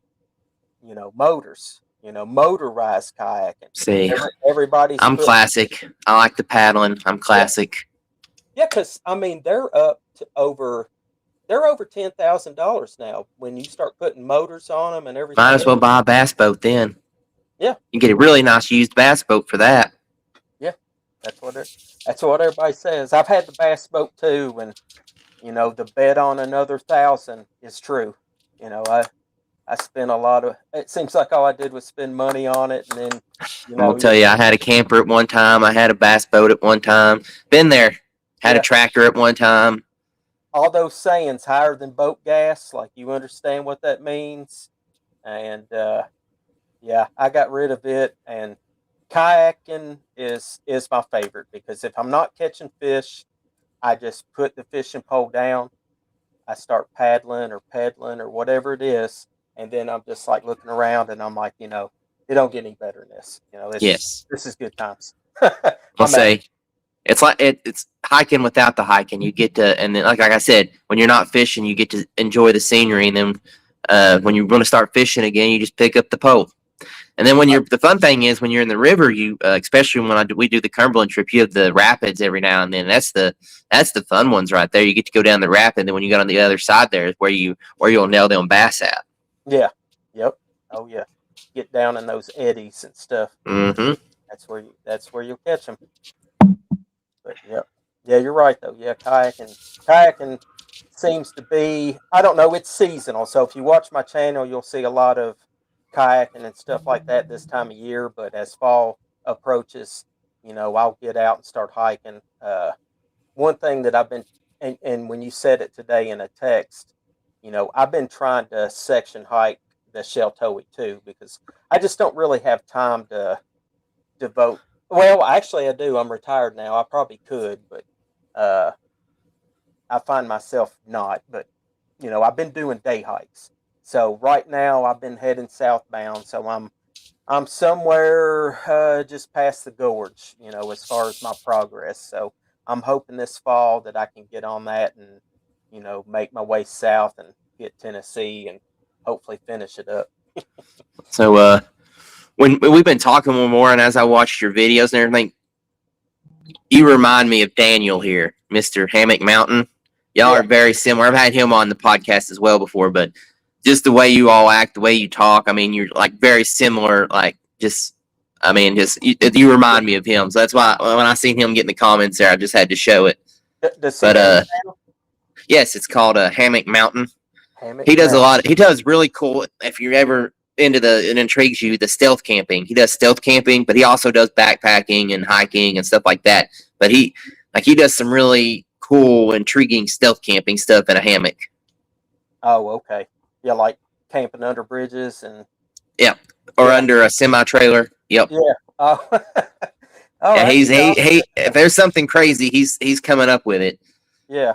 Speaker 3: motors, motorized kayaking.
Speaker 2: See,
Speaker 3: Everybody's
Speaker 2: I'm
Speaker 3: put,
Speaker 2: classic. I like the paddling. I'm classic.
Speaker 3: yeah, because I mean they're over $10,000 now when you start putting motors on them and everything
Speaker 2: Might as well buy a bass boat then.
Speaker 3: Yeah.
Speaker 2: You get a really nice used bass boat for that.
Speaker 3: Yeah, that's what everybody says. I've had the bass boat too, and the bet on another 1,000 is true. I spent a lot of. It seems like all I did was spend money on it, and then
Speaker 2: I'm gonna tell you, I had a camper at one time. I had a bass boat at one time. Been there. Had a tractor at one time.
Speaker 3: All those sayings higher than boat gas, like you understand what that means. And yeah, I got rid of it, and kayaking is my favorite because if I'm not catching fish, I just put the fishing pole down. I start paddling or pedaling or whatever it is, and then I'm just like looking around, and I'm like, it don't get any better than this.
Speaker 2: Yes.
Speaker 3: This is good times.
Speaker 2: I'll say it's like it's hiking without the hiking. You get to, and then like I said, when you're not fishing, you get to enjoy the scenery, and then when you're going to start fishing again, you just pick up the pole. And then the fun thing is when you're in the river, you especially when we do the Cumberland trip, you have the rapids every now and then. That's the fun ones right there. You get to go down the rapid, and then when you get on the other side, there is where you'll nail them bass at.
Speaker 3: Yeah. Yep. Oh yeah. Get down in those eddies and stuff.
Speaker 2: Mm-hmm.
Speaker 3: That's where you'll catch them. But yeah, you're right though. Yeah, kayaking seems to be. I don't know. It's seasonal. So if you watch my channel, you'll see a lot of kayaking and stuff like that this time of year. But as fall approaches, I'll get out and start hiking. One thing that I've been, and when you said it today in a text, I've been trying to section hike the Sheltowee too because I just don't really have time to devote. Well, actually, I do. I'm retired now. I probably could, but I find myself not. But I've been doing day hikes. So right now, I've been heading southbound. So I'm somewhere just past the gorge. As far as my progress. So I'm hoping this fall that I can get on that and make my way south and hit Tennessee and hopefully finish it up.
Speaker 2: So when we've been talking more, and as I watched your videos and everything, you remind me of Daniel here, Mr. Hammock Mountain. Y'all are very similar. I've had him on the podcast as well before, but just the way you all act, the way you talk, I mean, you're like very similar. Like you remind me of him. So that's why when I seen him get in the comments there, I just had to show it. But yes, it's called Hammock Mountain. He does a lot. He does really cool. If you're ever into it intrigues you, the stealth camping. He does stealth camping, but he also does backpacking and hiking and stuff like that. But he does some really cool, intriguing stealth camping stuff in a hammock.
Speaker 3: Oh, okay. Yeah, like camping under bridges and.
Speaker 2: Yeah, or under a semi trailer. Yep.
Speaker 3: Yeah. Oh.
Speaker 2: Yeah, he. If there's something crazy, he's coming up with it.
Speaker 3: Yeah.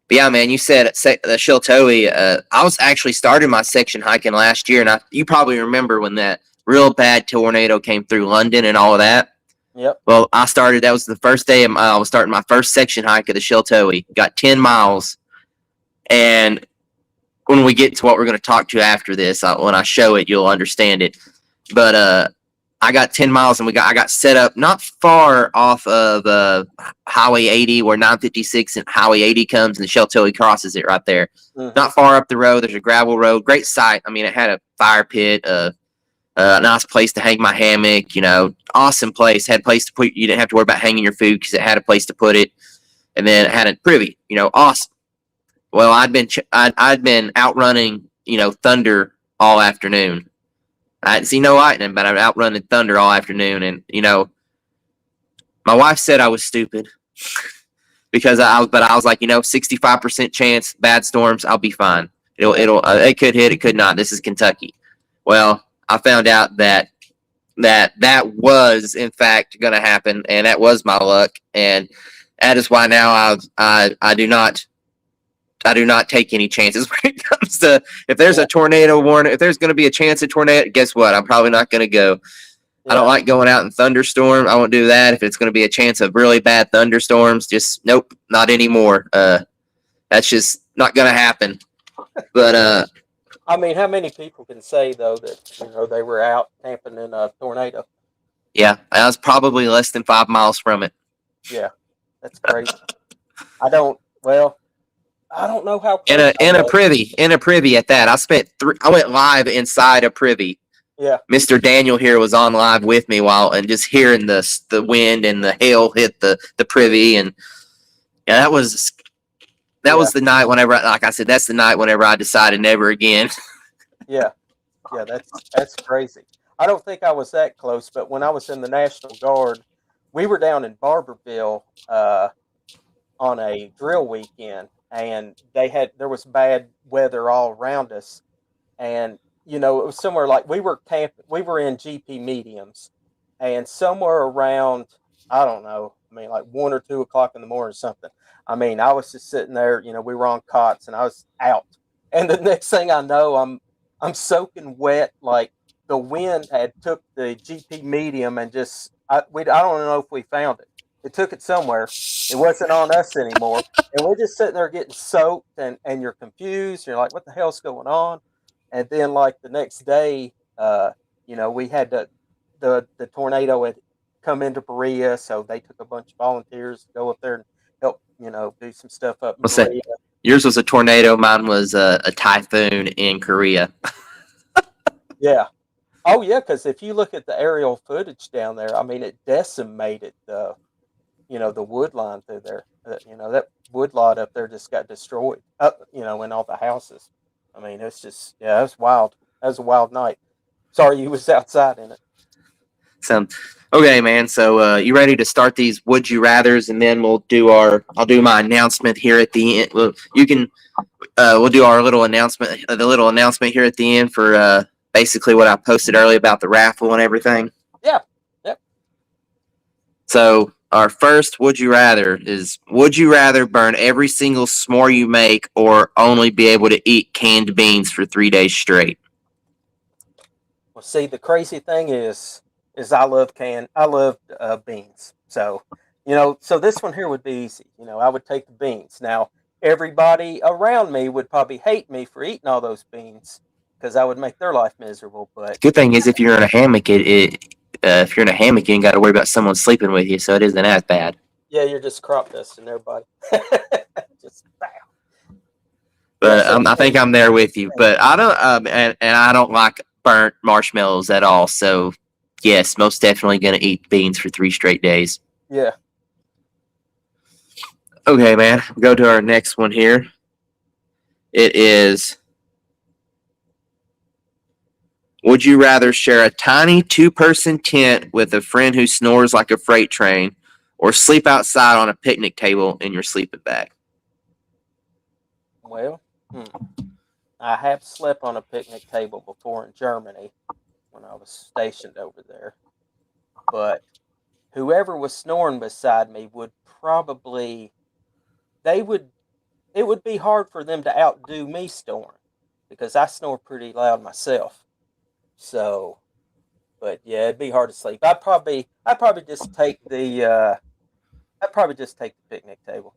Speaker 2: But yeah, man, you said the Sheltowee. I was actually starting my section hiking last year, and you probably remember when that real bad tornado came through London and all of that.
Speaker 3: Yep.
Speaker 2: Well, that was the first day I was starting my first section hike of the Sheltowee. Got 10 miles, and when we get to what we're going to talk to after this, when I show it, you'll understand it. But I got 10 miles, and I got set up not far off of Highway 80 where 956 and Highway 80 comes, and the Sheltowee crosses it right there. Mm-hmm. Not far up the road, there's a gravel road. Great site. I mean, it had a fire pit, a nice place to hang my hammock. Awesome place. Had a place to put. You didn't have to worry about hanging your food because it had a place to put it, and then it had a privy. Awesome. Well, I'd been outrunning thunder all afternoon. I didn't see no lightning, but I outrunning thunder all afternoon, and my wife said I was stupid because I was like, 65% chance, bad storms, I'll be fine. It could hit, it could not. This is Kentucky. Well, I found out that was in fact going to happen, and that was my luck, and that is why now I do not take any chances when it comes if there's a tornado warning, if there's going to be a chance of tornado, guess what? I'm probably not going to go. I don't like going out in thunderstorm. I won't do that. If it's going to be a chance of really bad thunderstorms, just nope, not anymore. That's just not going to happen. But
Speaker 3: I mean, how many people can say though that they were out camping in a tornado?
Speaker 2: yeah, I was probably less than 5 miles from it.
Speaker 3: Yeah, that's crazy. I don't know how
Speaker 2: In
Speaker 3: close I
Speaker 2: a
Speaker 3: was.
Speaker 2: privy at that. I went live inside a privy.
Speaker 3: Yeah,
Speaker 2: Mr. Daniel here was on live with me and just hearing the wind and the hail hit the privy, and yeah, that was the night whenever, like I said, that's the night whenever I decided never again.
Speaker 3: yeah, that's crazy. I don't think I was that close, but when I was in the National Guard, we were down in Barberville on a drill weekend, and there was bad weather all around us, and it was somewhere like we were in GP mediums, and somewhere around, I don't know, I mean, like 1 or 2 o'clock in the morning or something. I mean, I was just sitting there, we were on cots, and I was out, and the next thing I know, I'm soaking wet, like the wind had took the GP medium and just I don't know if we found it. It took it somewhere. It wasn't on us anymore, and we're just sitting there getting soaked, and you're confused. You're like, what the hell's going on? And then, like, the next day, we had the tornado had come into Berea, so they took a bunch of volunteers to go up there and help, do some stuff up in Berea.
Speaker 2: Yours was a tornado. Mine was a typhoon in Korea.
Speaker 3: Yeah. Oh, yeah, because if you look at the aerial footage down there, I mean, it decimated the wood line through there. That wood lot up there just got destroyed, in all the houses. I mean, it's just, it was wild. That was a wild night. Sorry you was outside in it.
Speaker 2: So, okay, man. So, you ready to start these would you rathers, and then I'll do my announcement here at the end. Well, we'll do our little announcement, here at the end for basically what I posted earlier about the raffle and everything.
Speaker 3: Yeah. Yep.
Speaker 2: So, our first would you rather is, would you rather burn every single s'more you make, or only be able to eat canned beans for 3 days straight?
Speaker 3: Well, see, the crazy thing is I love beans. So, so this one here would be easy. I would take the beans. Now, everybody around me would probably hate me for eating all those beans because I would make their life miserable. But
Speaker 2: good thing is, if you're in a hammock, if you're in a hammock, you ain't got to worry about someone sleeping with you, so it isn't as bad.
Speaker 3: Yeah, you're just crop dusting everybody. Just bow.
Speaker 2: But I think I'm there with you. But I don't, and I don't like burnt marshmallows at all. So yes, most definitely gonna eat beans for 3 straight days.
Speaker 3: Yeah.
Speaker 2: Okay, man. We'll go to our next one here. It is, would you rather share a tiny 2-person tent with a friend who snores like a freight train, or sleep outside on a picnic table in your sleeping bag?
Speaker 3: Well, I have slept on a picnic table before in Germany when I was stationed over there. But whoever was snoring beside me would probably, it would be hard for them to outdo me snoring because I snore pretty loud myself. So, but yeah, it'd be hard to sleep. I'd probably just take the picnic table.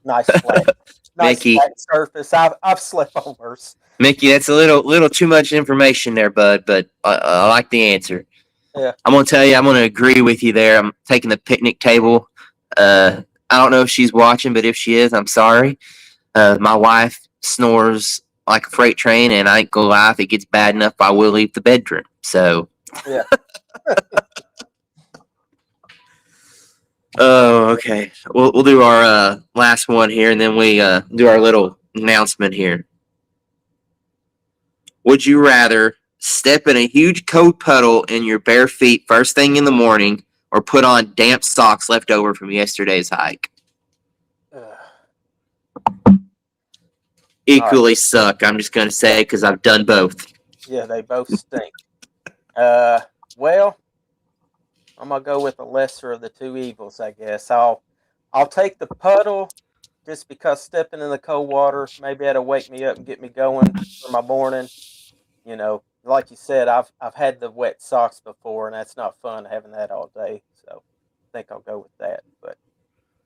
Speaker 3: Nice flat,
Speaker 2: Mickey,
Speaker 3: flat surface. I've slept on worse.
Speaker 2: Mickey, that's a little too much information there, bud. But I like the answer.
Speaker 3: Yeah.
Speaker 2: I'm gonna tell you, I'm gonna agree with you there. I'm taking the picnic table. I don't know if she's watching, but if she is, I'm sorry. My wife snores like a freight train, and I ain't gonna lie, if it gets bad enough, I will leave the bedroom. So.
Speaker 3: Yeah.
Speaker 2: Oh, okay. We'll do our last one here, and then we do our little announcement here. Would you rather step in a huge cold puddle in your bare feet first thing in the morning, or put on damp socks left over from yesterday's hike? Equally suck, I'm just going to say, because I've done both.
Speaker 3: Yeah, they both stink. Well, I'm going to go with the lesser of the two evils, I guess. I'll take the puddle just because stepping in the cold water, maybe that'll wake me up and get me going for my morning. You know, like you said, I've had the wet socks before, and that's not fun having that all day. So I think I'll go with that. But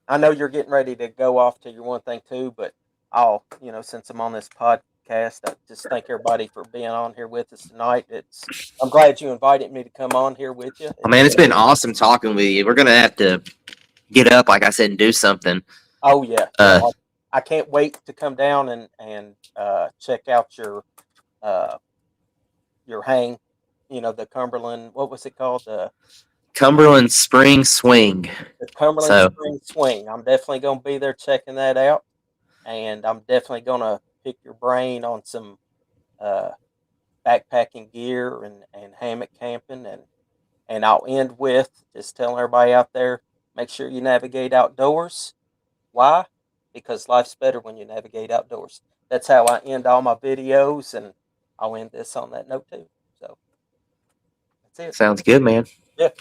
Speaker 3: I know you're getting ready to go off to your one thing too. But I'll, since I'm on this podcast, I just thank everybody for being on here with us tonight. I'm glad you invited me to come on here with you.
Speaker 2: Oh, man, it's been awesome talking with you. We're gonna have to get up, like I said, and do something.
Speaker 3: Oh yeah, I can't wait to come down and check out your hang. The Cumberland. What was it called?
Speaker 2: Cumberland Spring Swing.
Speaker 3: The Cumberland
Speaker 2: So-
Speaker 3: Spring Swing. I'm definitely going to be there checking that out, and I'm definitely going to pick your brain on some backpacking gear and hammock camping, and I'll end with just telling everybody out there: make sure you navigate outdoors. Why? Because life's better when you navigate outdoors. That's how I end all my videos, and I'll end this on that note too. So that's it.
Speaker 2: Sounds good, man.
Speaker 3: Yeah.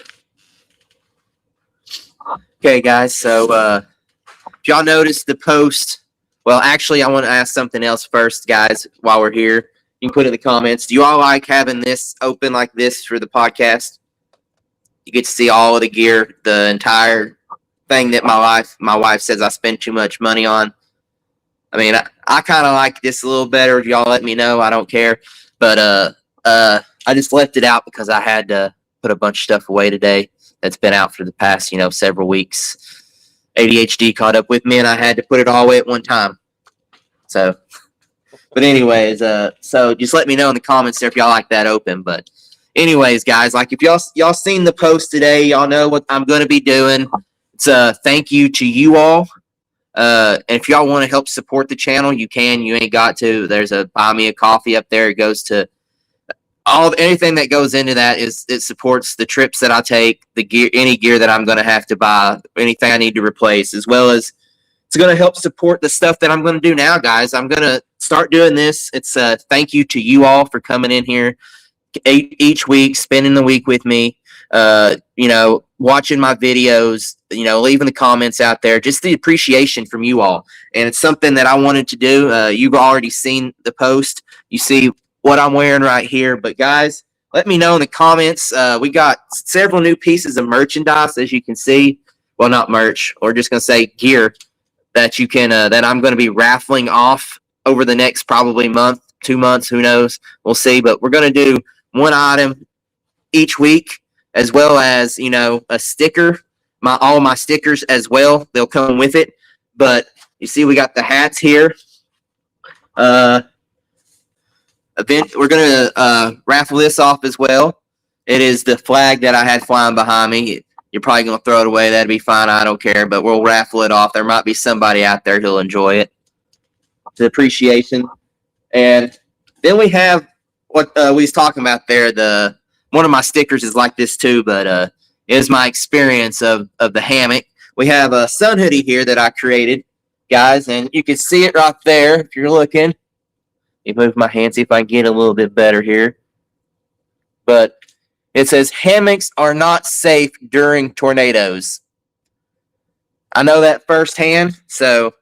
Speaker 2: Okay, guys. So if y'all noticed the post, well, actually, I want to ask something else first, guys, while we're here. You can put in the comments. Do you all like having this open like this for the podcast? You get to see all of the gear, the entire thing that my wife says I spend too much money on. I mean, I kind of like this a little better. If y'all let me know, I don't care. But I just left it out because I had to put a bunch of stuff away today that's been out for the past, several weeks. ADHD caught up with me, and I had to put it all away at one time. So, but anyways, so just let me know in the comments there if y'all like that open. But anyways, guys, like if y'all seen the post today, y'all know what I'm going to be doing. It's a thank you to you all. And if y'all want to help support the channel, you can. You ain't got to. There's a buy me a coffee up there. It goes to anything that goes into that it supports the trips that I take, the gear, any gear that I'm going to have to buy, anything I need to replace, as well as it's going to help support the stuff that I'm going to do now, guys. I'm going to start doing this. It's a thank you to you all for coming in here each week, spending the week with me, watching my videos, leaving the comments out there, just the appreciation from you all. And it's something that I wanted to do. You've already seen the post. You see what I'm wearing right here. But guys, let me know in the comments. We got several new pieces of merchandise, as you can see. Well, not merch, or just going to say gear that you can, that I'm going to be raffling off over the next probably month, 2 months, who knows? We'll see. But we're going to do one item each week, as well as, a sticker, all my stickers as well. They'll come with it. But you see, we got the hats here. We're going to raffle this off as well. It is the flag that I had flying behind me. You're probably going to throw it away. That'd be fine. I don't care. But we'll raffle it off. There might be somebody out there who'll enjoy it. The appreciation. And then we have what we was talking about there. One of my stickers is like this too, but it is my experience of the hammock. We have a sun hoodie here that I created, guys, and you can see it right there if you're looking. Let me move my hand, see if I can get a little bit better here. But it says, hammocks are not safe during tornadoes. I know that firsthand, so,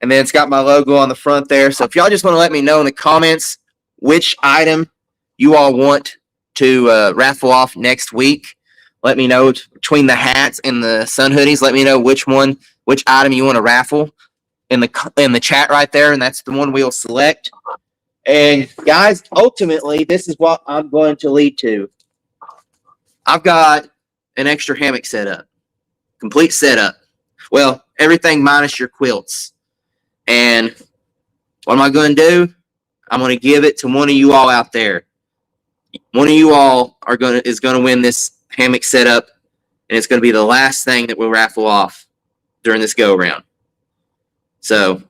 Speaker 2: and then it's got my logo on the front there. So if y'all just want to let me know in the comments which item you all want to raffle off next week, let me know between the hats and the sun hoodies. Let me know which item you want to raffle in the chat right there, and that's the one we'll select. And guys, ultimately, this is what I'm going to lead to. I've got an extra hammock setup, complete setup. Well, everything minus your quilts. And what am I going to do? I'm going to give it to one of you all out there. One of you all is going to win this hammock setup, and it's going to be the last thing that we'll raffle off during this go around. So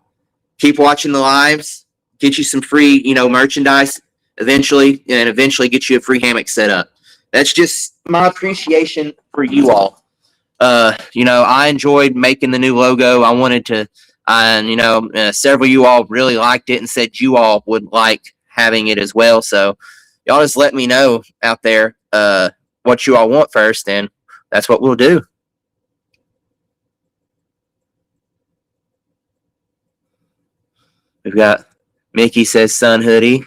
Speaker 2: keep watching the lives. Get you some free, merchandise eventually, and eventually get you a free hammock set up. That's just my appreciation for you all. I enjoyed making the new logo. I wanted to, several of you all really liked it and said you all would like having it as well. So y'all just let me know out there what you all want first, and that's what we'll do. We've got Mickey says sun hoodie.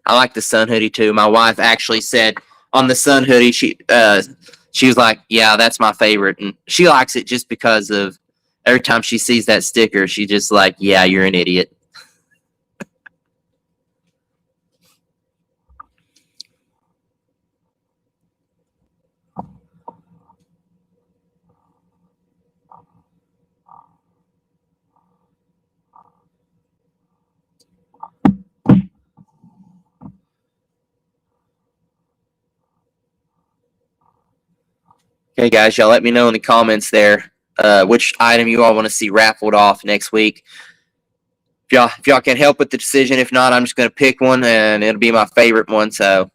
Speaker 2: I like the sun hoodie too. My wife actually said on the sun hoodie, she was like, "Yeah, that's my favorite," and she likes it just because of every time she sees that sticker, she just like, "Yeah, you're an idiot." Okay, guys, y'all let me know in the comments there which item you all want to see raffled off next week. If y'all can help with the decision, if not, I'm just going to pick one, and it'll be my favorite one. So,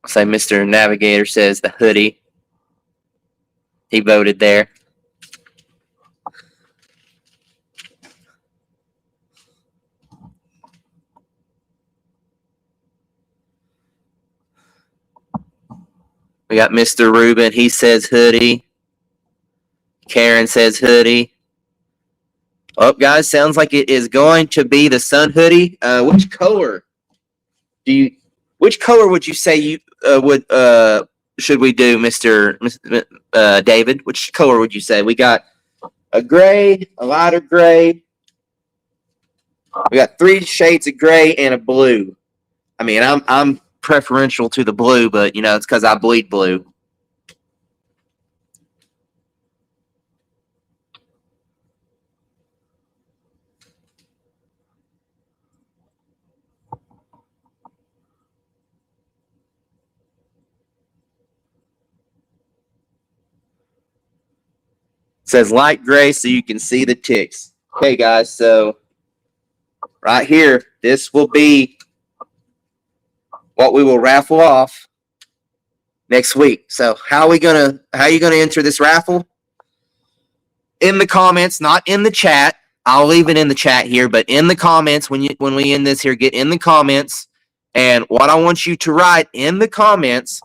Speaker 2: I'll say Mr. Navigator says the hoodie. He voted there. We got Mr. Ruben. He says hoodie. Karen says hoodie. Oh, guys, sounds like it is going to be the sun hoodie. Which color Which color would you say you should we do, Mr. David? Which color would you say? We got a gray, a lighter gray. We got 3 shades of gray and a blue. I mean, I'm preferential to the blue, but you know, it's because I bleed blue. It says light gray so you can see the ticks. Okay, guys, so right here, this will be what we will raffle off next week. So how are you gonna enter this raffle? In the comments, not in the chat. I'll leave it in the chat here, but in the comments when we end this here, get in the comments. And what I want you to write in the comments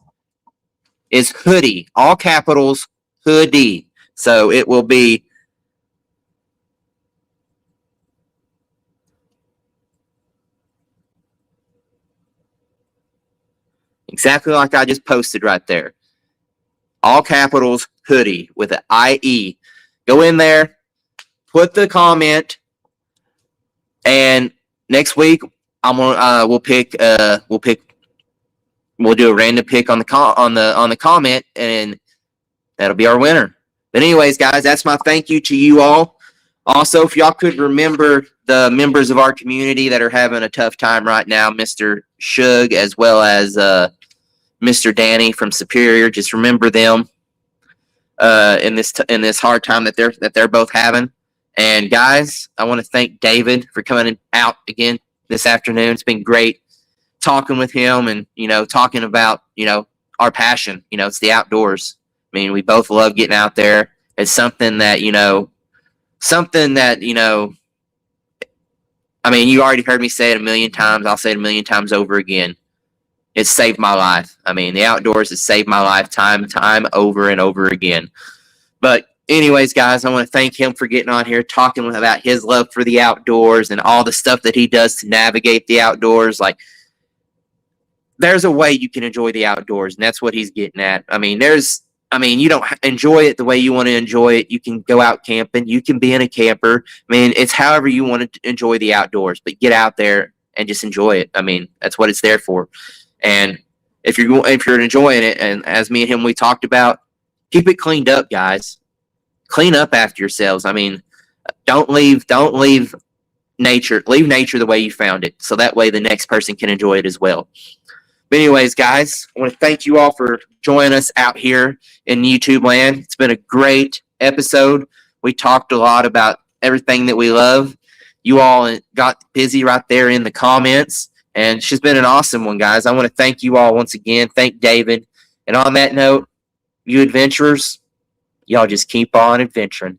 Speaker 2: is hoodie, all capitals, hoodie. So it will be exactly like I just posted right there. All capitals, hoodie with an IE. Go in there, put the comment, and next week we'll do a random pick on the comment, and that'll be our winner. But anyways, guys, that's my thank you to you all. Also, if y'all could remember the members of our community that are having a tough time right now, Mr. Shug as well as Mr. Danny from Superior, just remember them in this hard time that they're both having. And guys, I want to thank David for coming out again this afternoon. It's been great talking with him and talking about our passion. It's the outdoors. I mean, we both love getting out there. It's something that I mean, you already heard me say it a million times. I'll say it a million times over again. It's saved my life. I mean, the outdoors has saved my life time over and over again. But anyways, guys, I want to thank him for getting on here, talking about his love for the outdoors and all the stuff that he does to navigate the outdoors. Like, there's a way you can enjoy the outdoors, and that's what he's getting at. I mean, you don't enjoy it the way you want to enjoy it. You can go out camping. You can be in a camper. I mean, it's however you want to enjoy the outdoors, but get out there and just enjoy it. I mean, that's what it's there for. And if you're enjoying it, and as me and him we talked about, keep it cleaned up, guys. Clean up after yourselves. I mean, don't leave nature. Leave nature the way you found it, so that way the next person can enjoy it as well. But anyways, guys, I want to thank you all for joining us out here in YouTube land. It's been a great episode. We talked a lot about everything that we love. You all got busy right there in the comments. And it's just been an awesome one, guys. I want to thank you all once again. Thank David. And on that note, you adventurers, y'all just keep on adventuring.